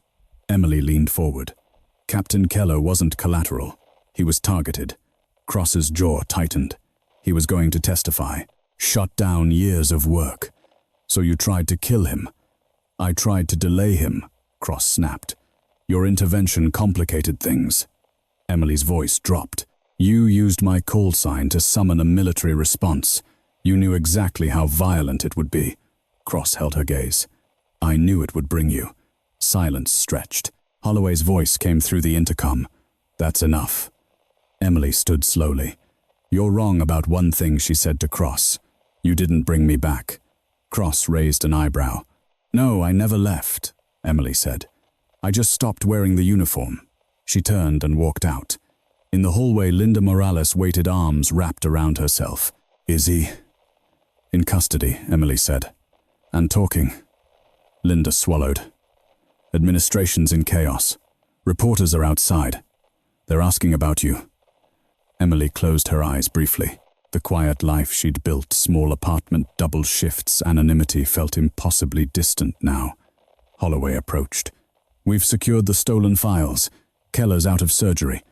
A: Emily leaned forward. Captain Keller wasn't collateral. He was targeted. Cross's jaw tightened. He was going to testify. Shut down years of work. So you tried to kill him. I tried to delay him, Cross snapped. Your intervention complicated things. Emily's voice dropped. You used my call sign to summon a military response. You knew exactly how violent it would be. Cross held her gaze. I knew it would bring you. Silence stretched. Holloway's voice came through the intercom. That's enough. Emily stood slowly. You're wrong about one thing, she said to Cross. You didn't bring me back. Cross raised an eyebrow. No, I never left, Emily said. I just stopped wearing the uniform. She turned and walked out. In the hallway, Linda Morales waited, arms wrapped around herself. Is he? In custody, Emily said. And talking. Linda swallowed. Administration's in chaos. Reporters are outside. They're asking about you. Emily closed her eyes briefly. The quiet life she'd built, small apartment, double shifts, anonymity, felt impossibly distant now. Holloway approached. We've secured the stolen files. Keller's out of surgery.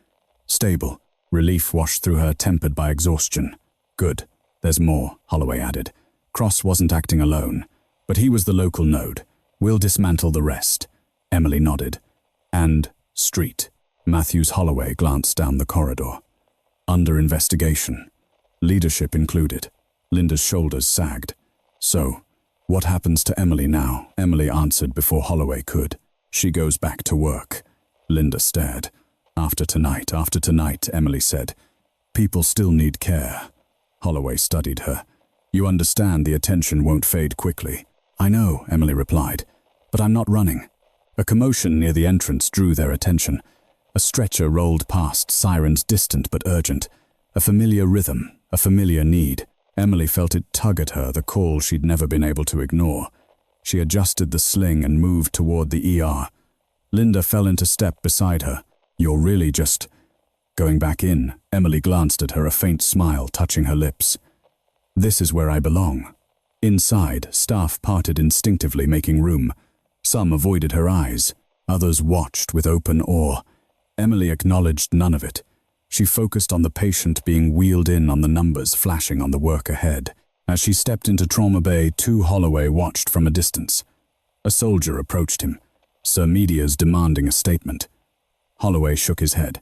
A: Stable. Relief washed through her, tempered by exhaustion. Good. There's more, Holloway added. Cross wasn't acting alone, but he was the local node. We'll dismantle the rest. Emily nodded. And street. Matthews Holloway glanced down the corridor. Under investigation. Leadership included. Linda's shoulders sagged. So, what happens to Emily now? Emily answered before Holloway could. She goes back to work. Linda stared. After tonight, Emily said. People still need care. Holloway studied her. You understand the attention won't fade quickly. I know, Emily replied, but I'm not running. A commotion near the entrance drew their attention. A stretcher rolled past, sirens distant but urgent. A familiar rhythm, a familiar need. Emily felt it tug at her, the call she'd never been able to ignore. She adjusted the sling and moved toward the ER. Linda fell into step beside her. You're really just... Going back in, Emily glanced at her, a faint smile touching her lips. This is where I belong. Inside, staff parted instinctively, making room. Some avoided her eyes. Others watched with open awe. Emily acknowledged none of it. She focused on the patient being wheeled in, on the numbers flashing on the work ahead. As she stepped into trauma bay, Holloway watched from a distance. A soldier approached him. Sir Media's demanding a statement. Holloway shook his head.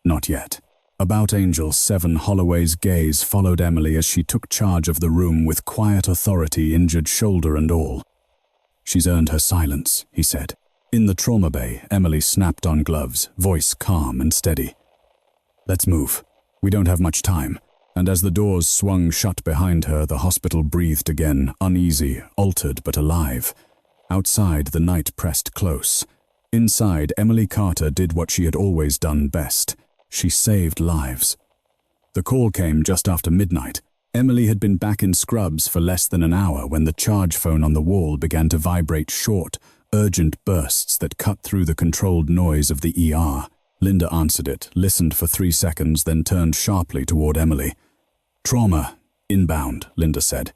A: Not yet. About Angel 7, Holloway's gaze followed Emily as she took charge of the room with quiet authority, injured shoulder and all. She's earned her silence, he said. In the trauma bay, Emily snapped on gloves, voice calm and steady. Let's move. We don't have much time. And as the doors swung shut behind her, the hospital breathed again, uneasy, altered but alive. Outside, the night pressed close. Inside, Emily Carter did what she had always done best. She saved lives. The call came just after midnight. Emily had been back in scrubs for less than an hour when the charge phone on the wall began to vibrate, short, urgent bursts that cut through the controlled noise of the ER. Linda answered it, listened for 3 seconds, then turned sharply toward Emily. Trauma. Inbound, Linda said.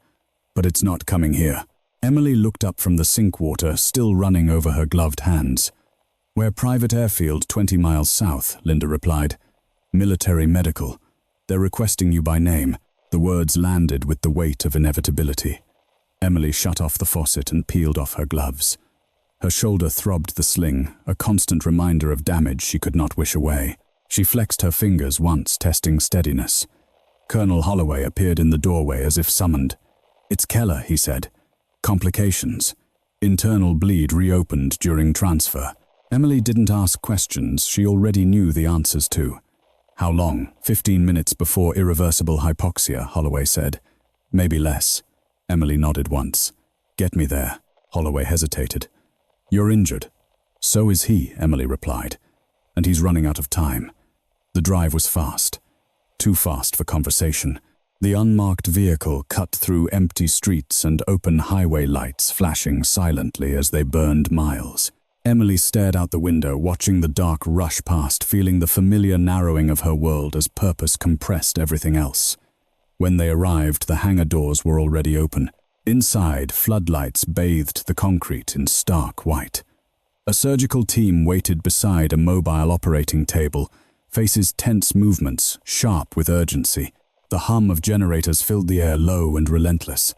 A: But it's not coming here. Emily looked up from the sink water, still running over her gloved hands. We're private airfield 20 miles south, Linda replied. Military medical. They're requesting you by name. The words landed with the weight of inevitability. Emily shut off the faucet and peeled off her gloves. Her shoulder throbbed the sling, a constant reminder of damage she could not wish away. She flexed her fingers once, testing steadiness. Colonel Holloway appeared in the doorway as if summoned. It's Keller, he said. Complications. Internal bleed reopened during transfer. Emily didn't ask questions she already knew the answers to. How long? 15 minutes before irreversible hypoxia, Holloway said. Maybe less. Emily nodded once. Get me there. Holloway hesitated. You're injured. So is he, Emily replied. And he's running out of time. The drive was fast. Too fast for conversation. The unmarked vehicle cut through empty streets and open highway lights flashing silently as they burned miles. Emily stared out the window, watching the dark rush past, feeling the familiar narrowing of her world as purpose compressed everything else. When they arrived, the hangar doors were already open. Inside, floodlights bathed the concrete in stark white. A surgical team waited beside a mobile operating table, faces tense movements, sharp with urgency. The hum of generators filled the air, low and relentless.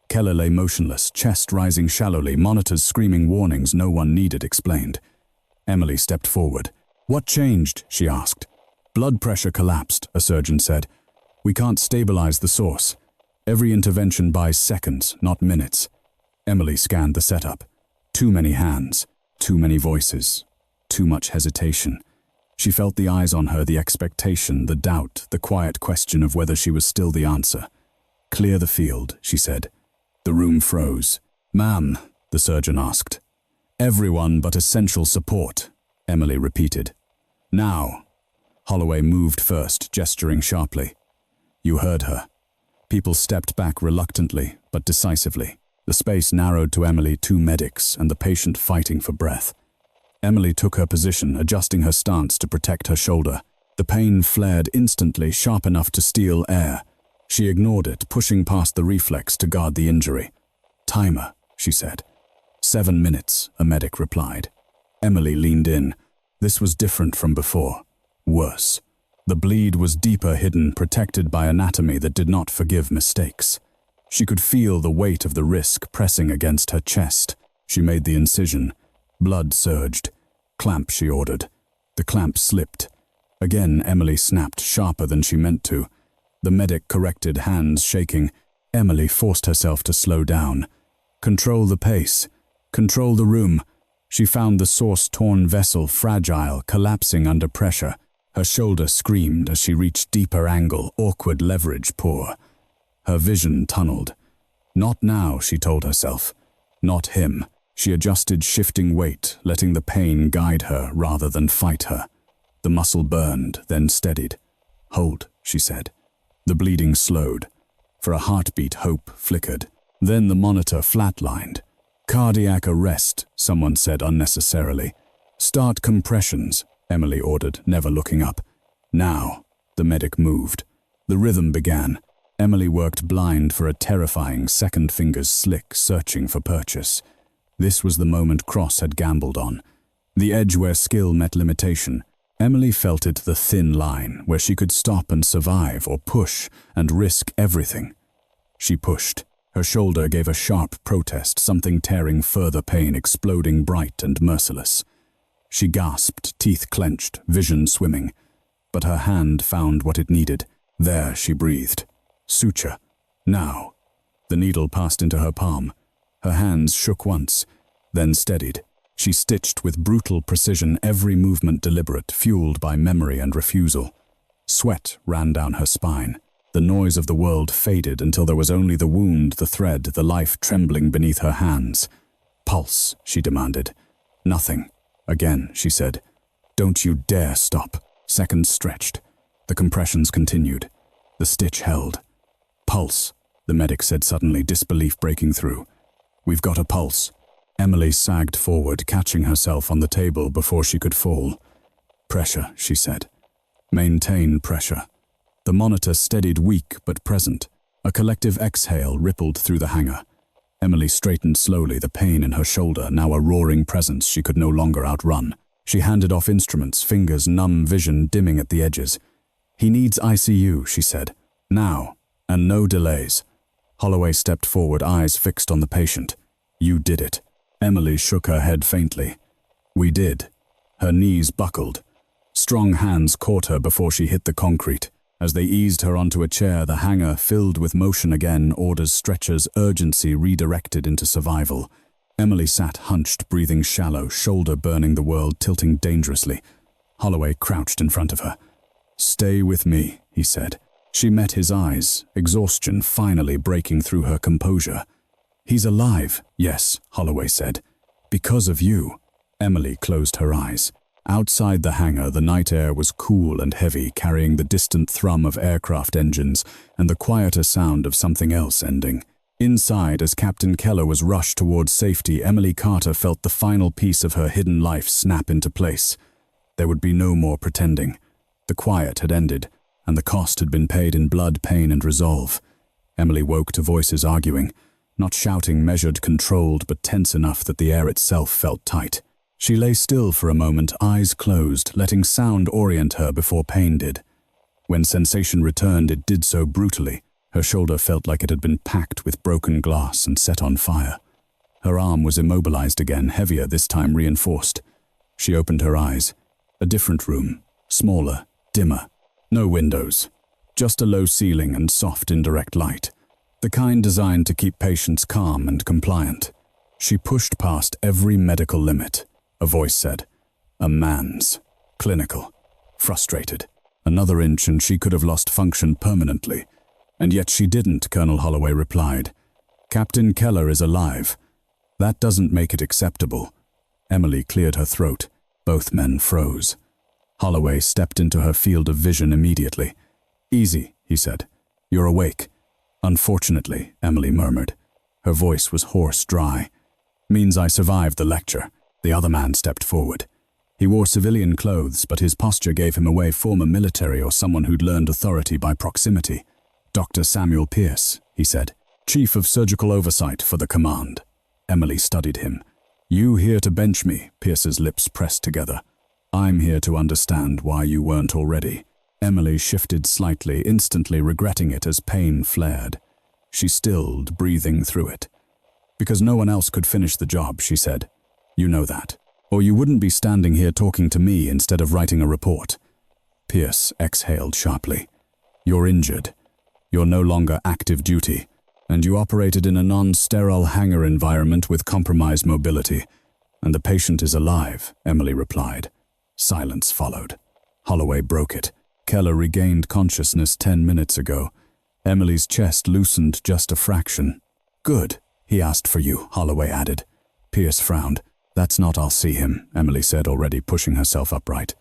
A: Keller lay motionless, chest rising shallowly, monitors screaming warnings no one needed explained. Emily stepped forward. What changed? She asked. Blood pressure collapsed, a surgeon said. We can't stabilize the source. Every intervention buys seconds, not minutes. Emily scanned the setup. Too many hands, too many voices, too much hesitation. She felt the eyes on her, the expectation, the doubt, the quiet question of whether she was still the answer. Clear the field, she said. The room froze. Ma'am, the surgeon asked. Everyone but essential support, Emily repeated. Now. Holloway moved first, gesturing sharply. You heard her. People stepped back reluctantly, but decisively. The space narrowed to Emily, 2 medics, and the patient fighting for breath. Emily took her position, adjusting her stance to protect her shoulder. The pain flared instantly, sharp enough to steal air. She ignored it, pushing past the reflex to guard the injury. Timer, she said. 7 minutes, a medic replied. Emily leaned in. This was different from before. Worse. The bleed was deeper, hidden, protected by anatomy that did not forgive mistakes. She could feel the weight of the risk pressing against her chest. She made the incision. Blood surged. "Clamp," she ordered. The clamp slipped. Again, Emily snapped, sharper than she meant to. The medic corrected, hands shaking. Emily forced herself to slow down. Control the pace. Control the room. She found the sauce-torn vessel fragile, collapsing under pressure. Her shoulder screamed as she reached deeper angle, awkward leverage poor. Her vision tunneled. Not now, she told herself. Not him. She adjusted shifting weight, letting the pain guide her rather than fight her. The muscle burned, then steadied. "Hold," she said. The bleeding slowed. For a heartbeat, hope flickered. Then the monitor flatlined. "Cardiac arrest," someone said unnecessarily. "Start compressions," Emily ordered, never looking up. "Now." The medic moved. The rhythm began. Emily worked blind for a terrifying second, fingers slick, searching for purchase. This was the moment Cross had gambled on. The edge where skill met limitation. Emily felt it, the thin line, where she could stop and survive, or push and risk everything. She pushed. Her shoulder gave a sharp protest, something tearing further pain, exploding bright and merciless. She gasped, teeth clenched, vision swimming. But her hand found what it needed. There, she breathed. Suture. Now. The needle passed into her palm. Her hands shook once, then steadied. She stitched with brutal precision, every movement deliberate, fueled by memory and refusal. Sweat ran down her spine. The noise of the world faded until there was only the wound, the thread, the life trembling beneath her hands. "Pulse," she demanded. "Nothing." Again, she said. "Don't you dare stop." Seconds stretched. The compressions continued. The stitch held. "Pulse," the medic said suddenly, disbelief breaking through. "We've got a pulse." Emily sagged forward, catching herself on the table before she could fall. "Pressure," she said. "Maintain pressure." The monitor steadied, weak but present. A collective exhale rippled through the hangar. Emily straightened slowly, the pain in her shoulder, now a roaring presence she could no longer outrun. She handed off instruments, fingers numb, vision dimming at the edges. "He needs ICU," she said. "Now, and no delays." Holloway stepped forward, eyes fixed on the patient. "You did it." Emily shook her head faintly. "We did." Her knees buckled. Strong hands caught her before she hit the concrete. As they eased her onto a chair, the hangar filled with motion again, orders, stretchers, urgency redirected into survival. Emily sat hunched, breathing shallow, shoulder burning the world, tilting dangerously. Holloway crouched in front of her. "Stay with me," he said. She met his eyes, exhaustion finally breaking through her composure. "He's alive." "Yes," Holloway said. "Because of you." Emily closed her eyes. Outside the hangar, the night air was cool and heavy, carrying the distant thrum of aircraft engines and the quieter sound of something else ending. Inside, as Captain Keller was rushed towards safety, Emily Carter felt the final piece of her hidden life snap into place. There would be no more pretending. The quiet had ended, and the cost had been paid in blood, pain, and resolve. Emily woke to voices arguing, not shouting, measured, controlled, but tense enough that the air itself felt tight. She lay still for a moment, eyes closed, letting sound orient her before pain did. When sensation returned, it did so brutally. Her shoulder felt like it had been packed with broken glass and set on fire. Her arm was immobilized again, heavier, this time reinforced. She opened her eyes. A different room, smaller, dimmer. No windows, just a low ceiling and soft indirect light. The kind designed to keep patients calm and compliant. She pushed past every medical limit. A voice said, "A man's." Clinical. Frustrated. Another inch and she could have lost function permanently. "And yet she didn't," Colonel Holloway replied. "Captain Keller is alive. That doesn't make it acceptable." Emily cleared her throat. Both men froze. Holloway stepped into her field of vision immediately. "Easy," he said. "You're awake." "Unfortunately," Emily murmured. Her voice was hoarse, dry. "Means I survived the lecture." The other man stepped forward. He wore civilian clothes, but his posture gave him away former military or someone who'd learned authority by proximity. "Dr. Samuel Pierce," he said, "Chief of Surgical Oversight for the command." Emily studied him. "You here to bench me?" Pierce's lips pressed together. "I'm here to understand why you weren't already." Emily shifted slightly, instantly regretting it as pain flared. She stilled, breathing through it. Because no one else could finish the job, she said. You know that. Or you wouldn't be standing here talking to me instead of writing a report. Pierce exhaled sharply. You're injured. You're no longer active duty, and you operated in a non-sterile hangar environment with compromised mobility. And the patient is alive, Emily replied. Silence followed. Holloway broke it. Keller regained consciousness 10 minutes ago. Emily's chest loosened just a fraction. Good. He asked for you, Holloway added. Pierce frowned. That's not I'll see him, Emily said, already pushing herself upright.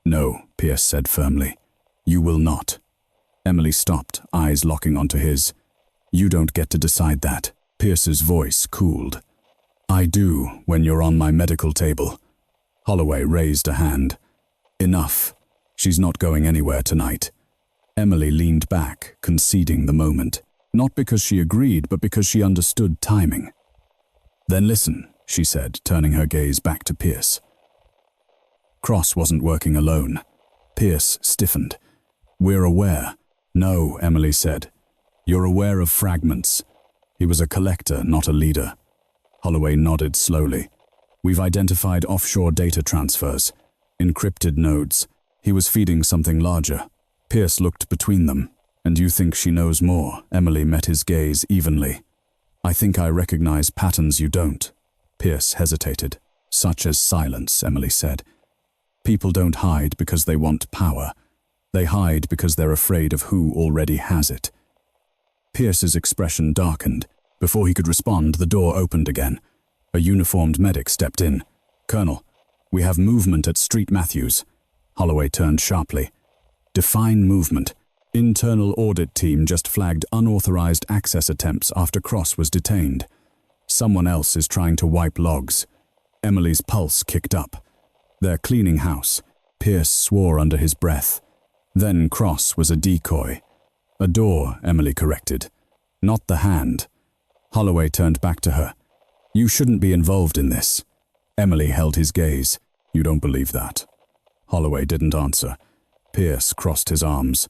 A: No, Pierce said firmly. You will not. Emily stopped, eyes locking onto his. You don't get to decide that. Pierce's voice cooled. I do, when you're on my medical table. Holloway raised a hand. Enough. She's not going anywhere tonight. Emily leaned back, conceding the moment. Not because she agreed, but because she understood timing. Then listen, she said, turning her gaze back to Pierce. Cross wasn't working alone. Pierce stiffened. We're aware. No, Emily said. You're aware of fragments. He was a collector, not a leader. Holloway nodded slowly. We've identified offshore data transfers, encrypted nodes. He was feeding something larger. Pierce looked between them. And you think she knows more? Emily met his gaze evenly. I think I recognize patterns you don't. Pierce hesitated. Such as silence, Emily said. People don't hide because they want power. They hide because they're afraid of who already has it. Pierce's expression darkened. Before he could respond, the door opened again. A uniformed medic stepped in. Colonel, we have movement at Street Matthews. Holloway turned sharply. Define movement. Internal audit team just flagged unauthorized access attempts after Cross was detained. Someone else is trying to wipe logs. Emily's pulse kicked up. They're cleaning house. Pierce swore under his breath. Then Cross was a decoy. A door, Emily corrected. Not the hand. Holloway turned back to her. You shouldn't be involved in this. Emily held his gaze. You don't believe that. Holloway didn't answer. Pierce crossed his arms.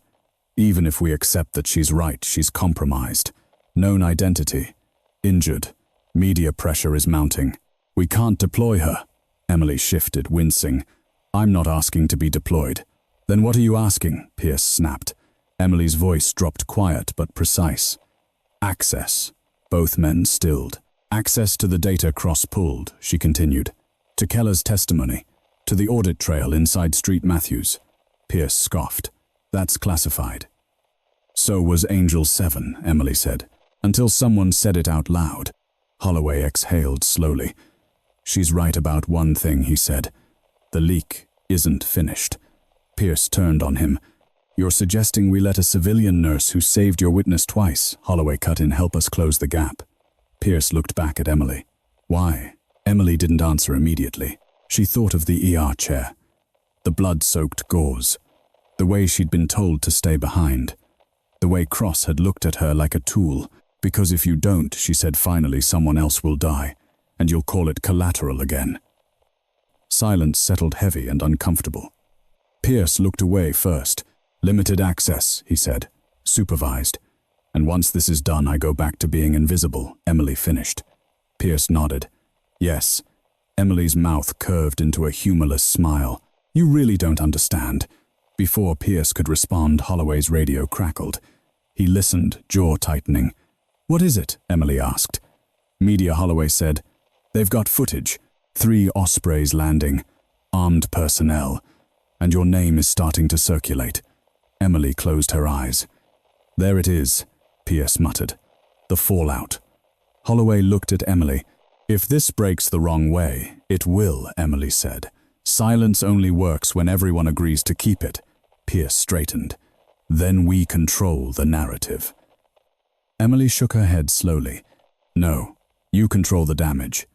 A: Even if we accept that she's right, she's compromised. Known identity. Injured. Media pressure is mounting. We can't deploy her. Emily shifted, wincing. I'm not asking to be deployed. Then what are you asking? Pierce snapped. Emily's voice dropped quiet but precise. Access. Both men stilled. Access to the data Cross pulled, she continued. To Keller's testimony. To the audit trail inside Street Matthews. Pierce scoffed. That's classified. So was Angel 7, Emily said, until someone said it out loud. Holloway exhaled slowly. She's right about one thing, he said. The leak isn't finished. Pierce turned on him. You're suggesting we let a civilian nurse who saved your witness twice, Holloway cut in, help us close the gap. Pierce looked back at Emily. Why? Emily didn't answer immediately. She thought of the ER chair. The blood-soaked gauze. The way she'd been told to stay behind. The way Cross had looked at her like a tool. Because if you don't, she said finally, someone else will die, and you'll call it collateral again. Silence settled heavy and uncomfortable. Pierce looked away first. Limited access, he said. Supervised. And once this is done, I go back to being invisible, Emily finished. Pierce nodded. Yes. Emily's mouth curved into a humorless smile. You really don't understand. Before Pierce could respond, Holloway's radio crackled. He listened, jaw tightening. What is it? Emily asked. Media, Holloway said. They've got footage. 3 Ospreys landing. Armed personnel. And your name is starting to circulate. Emily closed her eyes. There it is, Pierce muttered. The fallout. Holloway looked at Emily. If this breaks the wrong way, it will, Emily said. Silence only works when everyone agrees to keep it. Pierce straightened. Then we control the narrative. Emily shook her head slowly. No, you control the damage.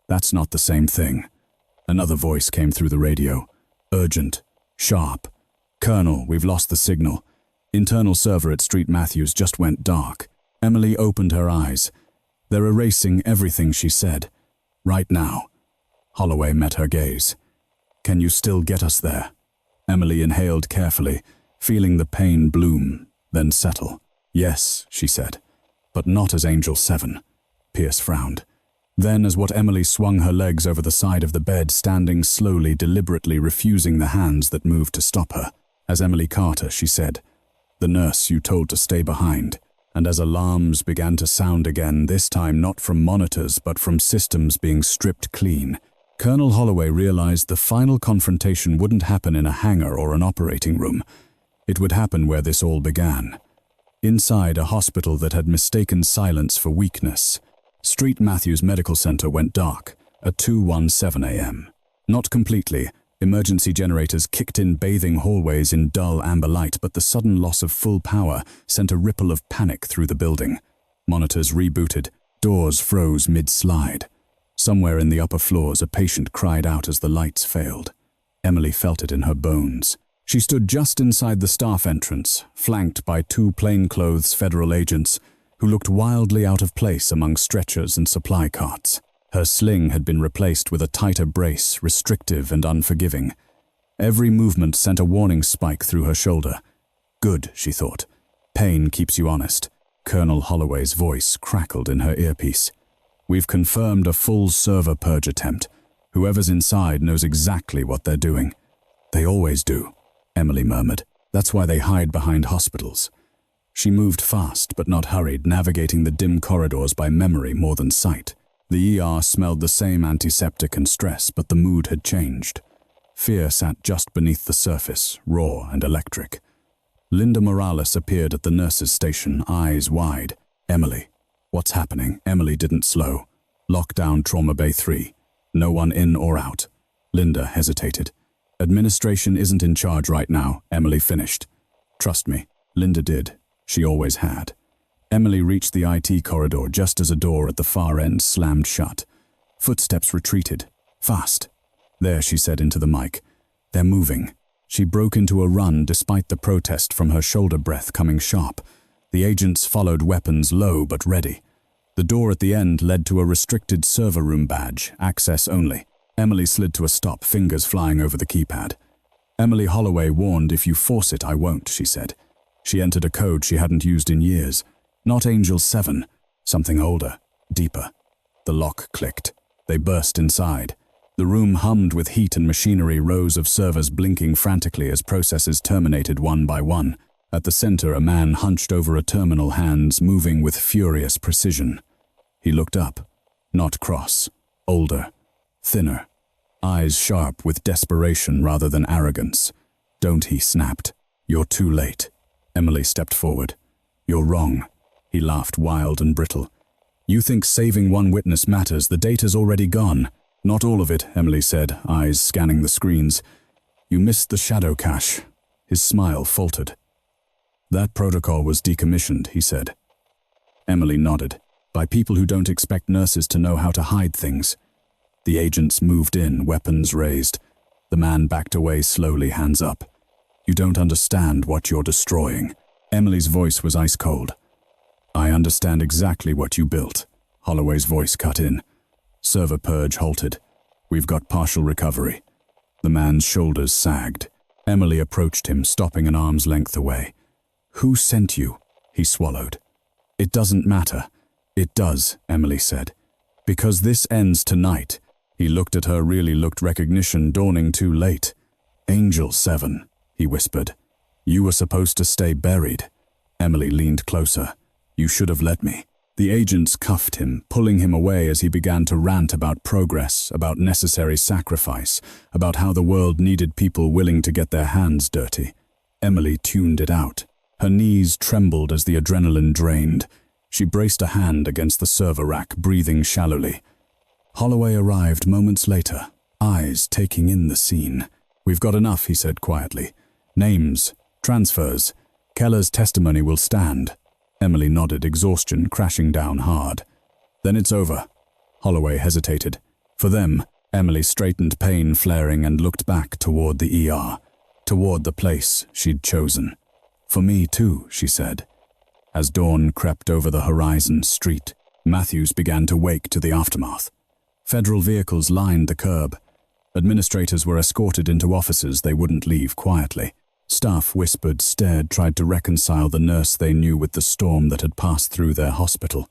A: That's not the same thing. Another voice came through the radio. Urgent. Sharp. Colonel, we've lost the signal. Internal server at Street Matthews just went dark. Emily opened her eyes. They're erasing everything she said. Right now. Holloway met her gaze. Can you still get us there? Emily inhaled carefully, feeling the pain bloom, then settle. Yes, she said. but not as Angel 7. Pierce frowned. Then, as what Emily swung her legs over the side of the bed, standing slowly, deliberately refusing the hands that moved to stop her. As Emily Carter, she said, "The nurse you told to stay behind." And as alarms began to sound again, this time not from monitors but from systems being stripped clean, Colonel Holloway realized the final confrontation wouldn't happen in a hangar or an operating room. It would happen where this all began. Inside a hospital that had mistaken silence for weakness. Street Matthews Medical Center went dark at 2:17 a.m. Not completely. Emergency generators kicked in bathing hallways in dull amber light, but the sudden loss of full power sent a ripple of panic through the building. Monitors rebooted. Doors froze mid-slide. Somewhere in the upper floors, a patient cried out as the lights failed. Emily felt it in her bones. She stood just inside the staff entrance, flanked by 2 plainclothes federal agents who looked wildly out of place among stretchers and supply carts. Her sling had been replaced with a tighter brace, restrictive and unforgiving. Every movement sent a warning spike through her shoulder. Good, she thought. Pain keeps you honest. Colonel Holloway's voice crackled in her earpiece. We've confirmed a full server purge attempt. Whoever's inside knows exactly what they're doing. They always do, Emily murmured. That's why they hide behind hospitals. She moved fast but not hurried, navigating the dim corridors by memory more than sight. The ER smelled the same antiseptic and stress, but the mood had changed. Fear sat just beneath the surface, raw and electric. Linda Morales appeared at the nurse's station, eyes wide. Emily. What's happening? Emily didn't slow. Lockdown Trauma Bay 3. No one in or out. Linda hesitated. Administration isn't in charge right now, Emily finished. Trust me. Linda did. She always had. Emily reached the IT corridor just as a door at the far end slammed shut. Footsteps retreated. Fast. There, she said into the mic. They're moving. She broke into a run despite the protest from her shoulder breath coming sharp. The agents followed, weapons low but ready. The door at the end led to a restricted server room badge, access only. Emily slid to a stop, fingers flying over the keypad. Emily Holloway warned, "If you force it, I won't," she said. She entered a code she hadn't used in years. Not Angel 7, something older, deeper. The lock clicked. They burst inside. The room hummed with heat and machinery, rows of servers blinking frantically as processes terminated one by one. At the center, a man hunched over a terminal, hands moving with furious precision. He looked up. Not cross. Older. Thinner. Eyes sharp with desperation rather than arrogance. "Don't," he snapped. "You're too late." Emily stepped forward. "You're wrong." He laughed, wild and brittle. "You think saving one witness matters. The data's already gone." "Not all of it," Emily said, eyes scanning the screens. "You missed the shadow cache." His smile faltered. "That protocol was decommissioned," he said. Emily nodded. "By people who don't expect nurses to know how to hide things." The agents moved in, weapons raised. The man backed away slowly, hands up. "You don't understand what you're destroying." Emily's voice was ice cold. "I understand exactly what you built." Holloway's voice cut in. Server purge halted. "We've got partial recovery." The man's shoulders sagged. Emily approached him, stopping an arm's length away. "Who sent you?" He swallowed. "It doesn't matter." "It does," Emily said. "Because this ends tonight." He looked at her, really looked, recognition dawning too late. "Angel 7, he whispered. "You were supposed to stay buried." Emily leaned closer. "You should have let me." The agents cuffed him, pulling him away as he began to rant about progress, about necessary sacrifice, about how the world needed people willing to get their hands dirty. Emily tuned it out. Her knees trembled as the adrenaline drained. She braced a hand against the server rack, breathing shallowly. Holloway arrived moments later, eyes taking in the scene. "We've got enough," he said quietly. "Names, transfers. Keller's testimony will stand." Emily nodded, exhaustion crashing down hard. "Then it's over." Holloway hesitated. "For them." Emily straightened, pain flaring, and looked back toward the ER, toward the place she'd chosen. "For me too," she said. As dawn crept over the horizon, Street Matthews began to wake to the aftermath. Federal vehicles lined the curb. Administrators were escorted into offices they wouldn't leave quietly. Staff whispered, stared, tried to reconcile the nurse they knew with the storm that had passed through their hospital.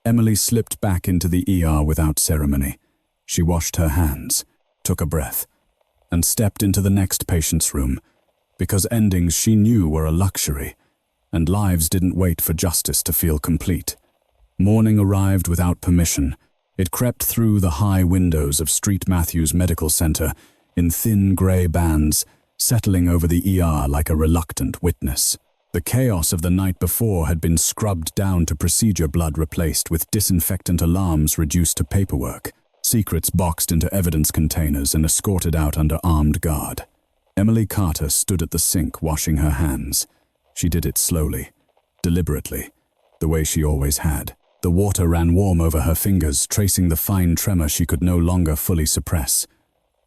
A: Emily slipped back into the ER without ceremony. She washed her hands, took a breath, and stepped into the next patient's room, because endings she knew were a luxury, and lives didn't wait for justice to feel complete. Morning arrived without permission. It crept through the high windows of St. Matthew's Medical Center in thin grey bands, settling over the ER like a reluctant witness. The chaos of the night before had been scrubbed down to procedure blood replaced with disinfectant alarms reduced to paperwork, secrets boxed into evidence containers and escorted out under armed guard. Emily Carter stood at the sink washing her hands. She did it slowly, deliberately, the way she always had. The water ran warm over her fingers, tracing the fine tremor she could no longer fully suppress.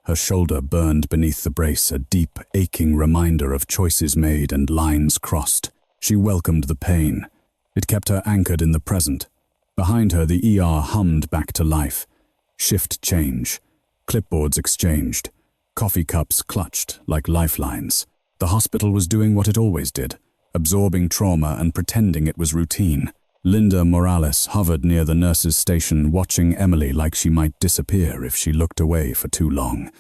A: Her shoulder burned beneath the brace, a deep, aching reminder of choices made and lines crossed. She welcomed the pain. It kept her anchored in the present. Behind her, the ER hummed back to life. Shift change. Clipboards exchanged. Coffee cups clutched like lifelines. The hospital was doing what it always did, absorbing trauma and pretending it was routine. Linda Morales hovered near the nurse's station, watching Emily like she might disappear if she looked away for too long.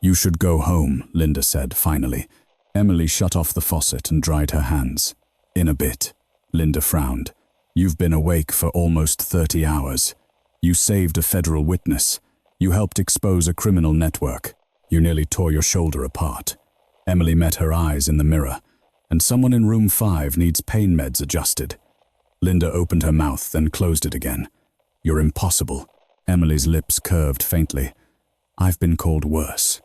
A: "You should go home," Linda said, finally. Emily shut off the faucet and dried her hands. "In a bit." Linda frowned. "You've been awake for almost 30 hours. You saved a federal witness. You helped expose a criminal network. You nearly tore your shoulder apart." Emily met her eyes in the mirror. "And someone in room 5 needs pain meds adjusted." Linda opened her mouth, then closed it again. "You're impossible." Emily's lips curved faintly. "I've been called worse."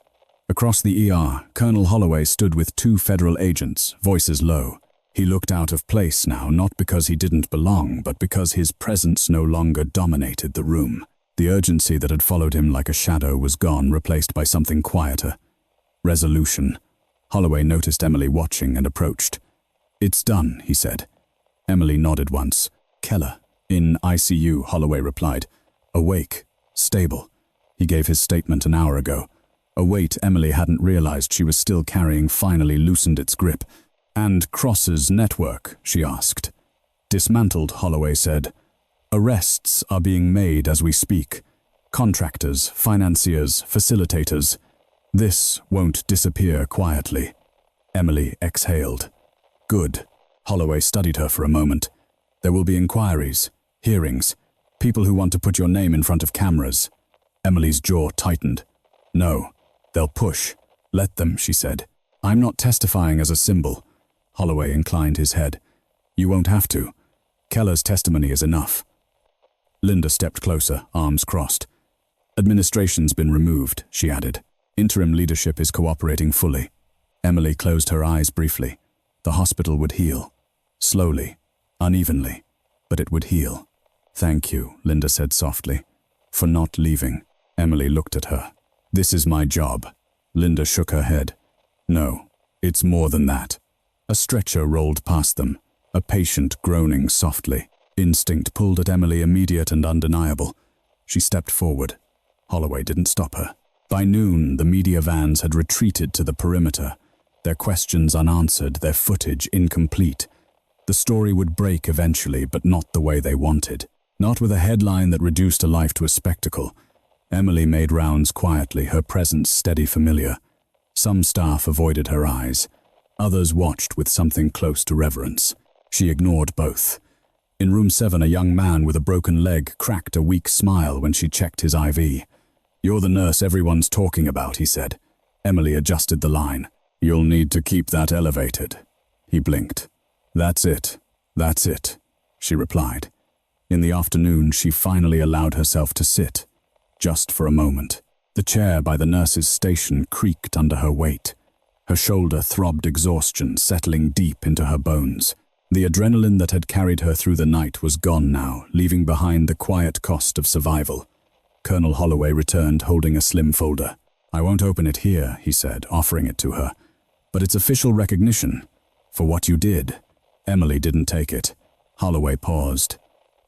A: Across the ER, Colonel Holloway stood with 2 federal agents, voices low. He looked out of place now, not because he didn't belong, but because his presence no longer dominated the room. The urgency that had followed him like a shadow was gone, replaced by something quieter. Resolution. Holloway noticed Emily watching and approached. "It's done," he said. Emily nodded once. "Keller, in ICU," Holloway replied. "Awake, stable." He gave his statement an hour ago. A weight Emily hadn't realized she was still carrying finally loosened its grip. "And Cross's network?" she asked. "Dismantled," Holloway said. "Arrests are being made as we speak. Contractors, financiers, facilitators. This won't disappear quietly." Emily exhaled. "Good." Holloway studied her for a moment. "There will be inquiries, hearings, people who want to put your name in front of cameras." Emily's jaw tightened. "No, they'll push. Let them," she said. "I'm not testifying as a symbol." Holloway inclined his head. "You won't have to. Keller's testimony is enough." Linda stepped closer, arms crossed. "Administration's been removed," she added. "Interim leadership is cooperating fully." Emily closed her eyes briefly. The hospital would heal. Slowly, unevenly, but it would heal. "Thank you," Linda said softly, "for not leaving." Emily looked at her. "This is my job." Linda shook her head. "No, it's more than that." A stretcher rolled past them, a patient groaning softly. Instinct pulled at Emily, immediate and undeniable. She stepped forward. Holloway didn't stop her. By noon, the media vans had retreated to the perimeter, their questions unanswered, their footage incomplete. The story would break eventually, but not the way they wanted. Not with a headline that reduced a life to a spectacle. Emily made rounds quietly, her presence steady, familiar. Some staff avoided her eyes. Others watched with something close to reverence. She ignored both. In room 7, a young man with a broken leg cracked a weak smile when she checked his IV. "You're the nurse everyone's talking about," he said. Emily adjusted the line. "You'll need to keep that elevated." He blinked. That's it," she replied. In the afternoon, she finally allowed herself to sit, just for a moment. The chair by the nurse's station creaked under her weight. Her shoulder throbbed exhaustion, settling deep into her bones. The adrenaline that had carried her through the night was gone now, leaving behind the quiet cost of survival. Colonel Holloway returned, holding a slim folder. "I won't open it here," he said, offering it to her. "But it's official recognition for what you did." Emily didn't take it. Holloway paused.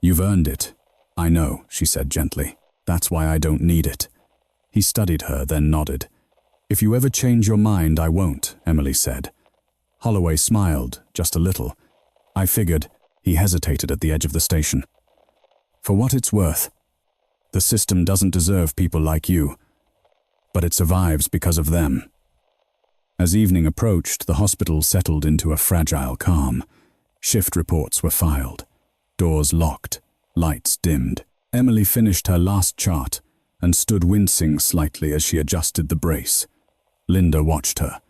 A: "You've earned it." "I know," she said gently. "That's why I don't need it." He studied her, then nodded. "If you ever change your mind, I won't," Emily said. Holloway smiled, just a little. I figured. He hesitated at the edge of the station. For what it's worth, the system doesn't deserve people like you, but it survives because of them. As evening approached, the hospital settled into a fragile calm. Shift reports were filed, doors locked, lights dimmed. Emily finished her last chart and stood wincing slightly as she adjusted the brace. Linda watched her.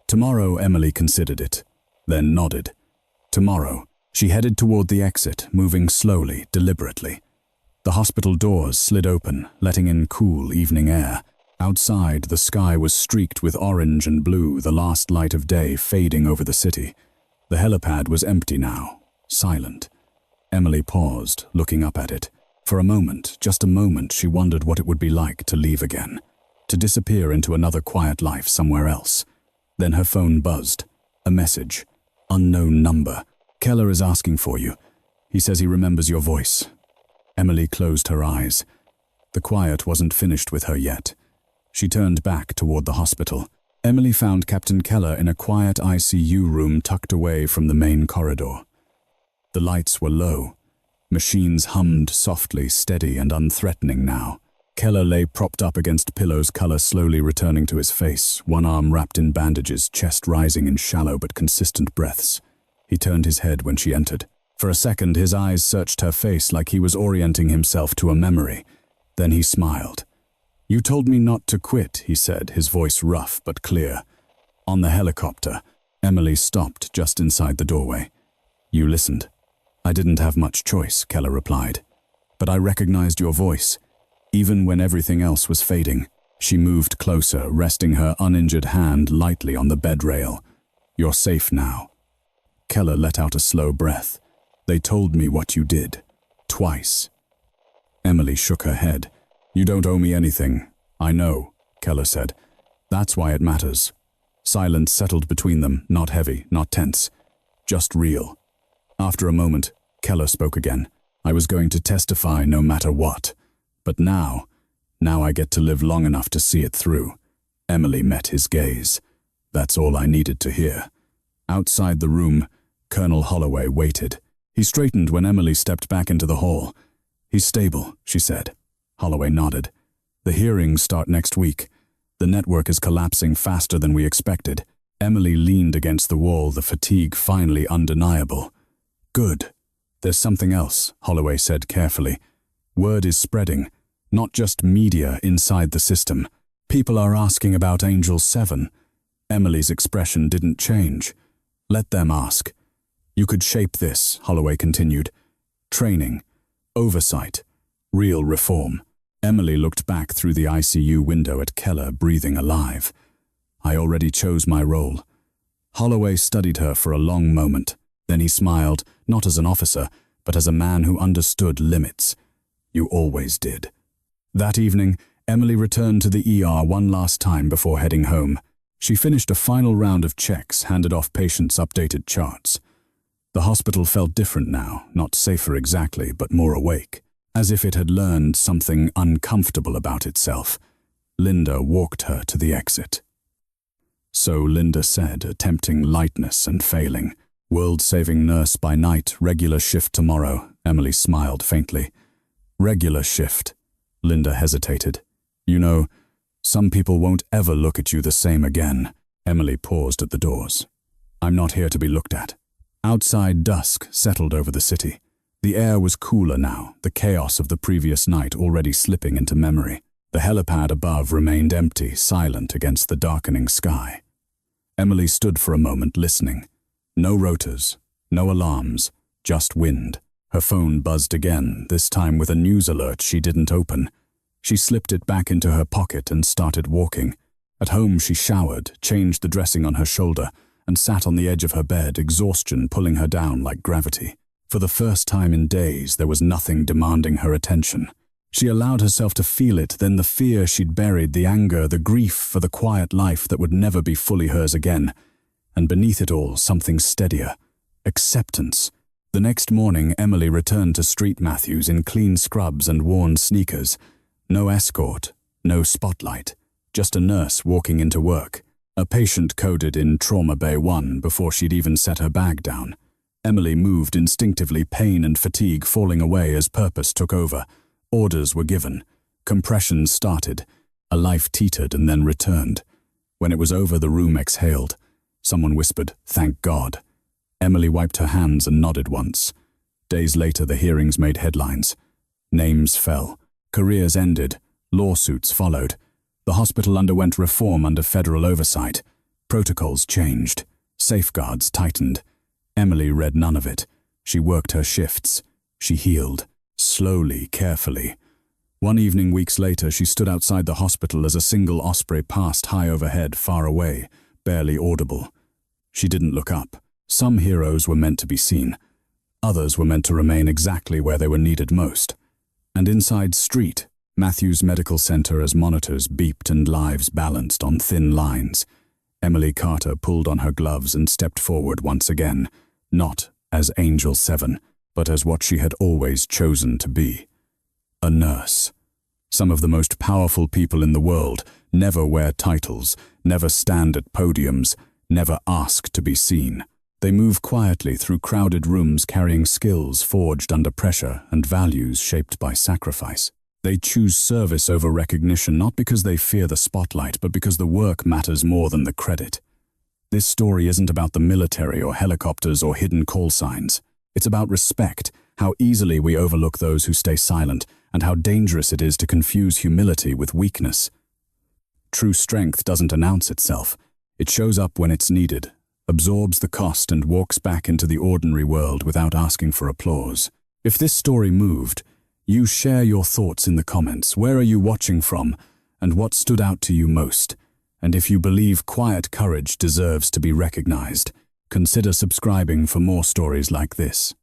A: Tomorrow, Emily considered it, then nodded. Tomorrow. She headed toward the exit, moving slowly, deliberately. The hospital doors slid open, letting in cool evening air. Outside, the sky was streaked with orange and blue, the last light of day fading over the city. The helipad was empty now, silent. Emily paused, looking up at it. For a moment, just a moment, she wondered what it would be like to leave again, to disappear into another quiet life somewhere else. Then her phone buzzed. A message. Unknown number. Keller is asking for you. He says he remembers your voice. Emily closed her eyes. The quiet wasn't finished with her yet. She turned back toward the hospital. Emily found Captain Keller in a quiet ICU room tucked away from the main corridor. The lights were low. Machines hummed softly, steady and unthreatening now. Keller lay propped up against pillows, color slowly returning to his face, one arm wrapped in bandages, chest rising in shallow but consistent breaths. He turned his head when she entered. For a second, his eyes searched her face like he was orienting himself to a memory. Then he smiled. "You told me not to quit," he said, his voice rough but clear. "On the helicopter." Emily stopped just inside the doorway. "You listened." "I didn't have much choice," Keller replied. "But I recognized your voice, even when everything else was fading." She moved closer, resting her uninjured hand lightly on the bed rail. "You're safe now." Keller let out a slow breath. "They told me what you did. Twice." Emily shook her head. "You don't owe me anything." "I know," Keller said. "That's why it matters." Silence settled between them, not heavy, not tense. Just real. After a moment, Keller spoke again. "I was going to testify no matter what. But now I get to live long enough to see it through." Emily met his gaze. "That's all I needed to hear." Outside the room, Colonel Holloway waited. He straightened when Emily stepped back into the hall. "He's stable," she said. Holloway nodded. "The hearings start next week. The network is collapsing faster than we expected." Emily leaned against the wall, the fatigue finally undeniable. "Good. There's something else," Holloway said carefully. "Word is spreading, not just media inside the system. People are asking about Angel 7. Emily's expression didn't change. "Let them ask. You could shape this," Holloway continued. "Training, oversight, real reform." Emily looked back through the ICU window at Keller, breathing alive. "I already chose my role." Holloway studied her for a long moment. Then he smiled, not as an officer, but as a man who understood limits. "You always did." That evening, Emily returned to the ER one last time before heading home. She finished a final round of checks, handed off patients' updated charts. The hospital felt different now, not safer exactly, but more awake, as if it had learned something uncomfortable about itself. Linda walked her to the exit. "So," Linda said, attempting lightness and failing. "World-saving nurse by night, regular shift tomorrow." Emily smiled faintly. "Regular shift." Linda hesitated. "You know, some people won't ever look at you the same again." Emily paused at the doors. "I'm not here to be looked at." Outside, dusk settled over the city. The air was cooler now, the chaos of the previous night already slipping into memory. The helipad above remained empty, silent against the darkening sky. Emily stood for a moment, listening. No rotors, no alarms, just wind. Her phone buzzed again, this time with a news alert she didn't open. She slipped it back into her pocket and started walking. At home, she showered, changed the dressing on her shoulder, and sat on the edge of her bed, exhaustion pulling her down like gravity. For the first time in days, there was nothing demanding her attention. She allowed herself to feel it, then the fear she'd buried, the anger, the grief for the quiet life that would never be fully hers again. And beneath it all, something steadier. Acceptance. The next morning, Emily returned to Street Matthews in clean scrubs and worn sneakers. No escort, no spotlight, just a nurse walking into work. A patient coded in Trauma Bay 1 before she'd even set her bag down. Emily moved instinctively, pain and fatigue falling away as purpose took over. Orders were given. Compressions started. A life teetered and then returned. When it was over, the room exhaled. Someone whispered, "Thank God." Emily wiped her hands and nodded once. Days later, the hearings made headlines. Names fell. Careers ended. Lawsuits followed. The hospital underwent reform under federal oversight. Protocols changed. Safeguards tightened. Emily read none of it. She worked her shifts. She healed. Slowly, carefully. One evening, weeks later, she stood outside the hospital as a single osprey passed high overhead, far away, barely audible. She didn't look up. Some heroes were meant to be seen. Others were meant to remain exactly where they were needed most. And inside Street, Matthews Medical Center, as monitors beeped and lives balanced on thin lines, Emily Carter pulled on her gloves and stepped forward once again, not as Angel 7, but as what she had always chosen to be. A nurse. Some of the most powerful people in the world never wear titles, never stand at podiums, never ask to be seen. They move quietly through crowded rooms carrying skills forged under pressure and values shaped by sacrifice. They choose service over recognition not because they fear the spotlight, but because the work matters more than the credit. This story isn't about the military or helicopters or hidden call signs. It's about respect, how easily we overlook those who stay silent, and how dangerous it is to confuse humility with weakness. True strength doesn't announce itself. It shows up when it's needed, absorbs the cost, and walks back into the ordinary world without asking for applause. If this story moved, you share your thoughts in the comments. Where are you watching from, and what stood out to you most? And if you believe quiet courage deserves to be recognized, consider subscribing for more stories like this.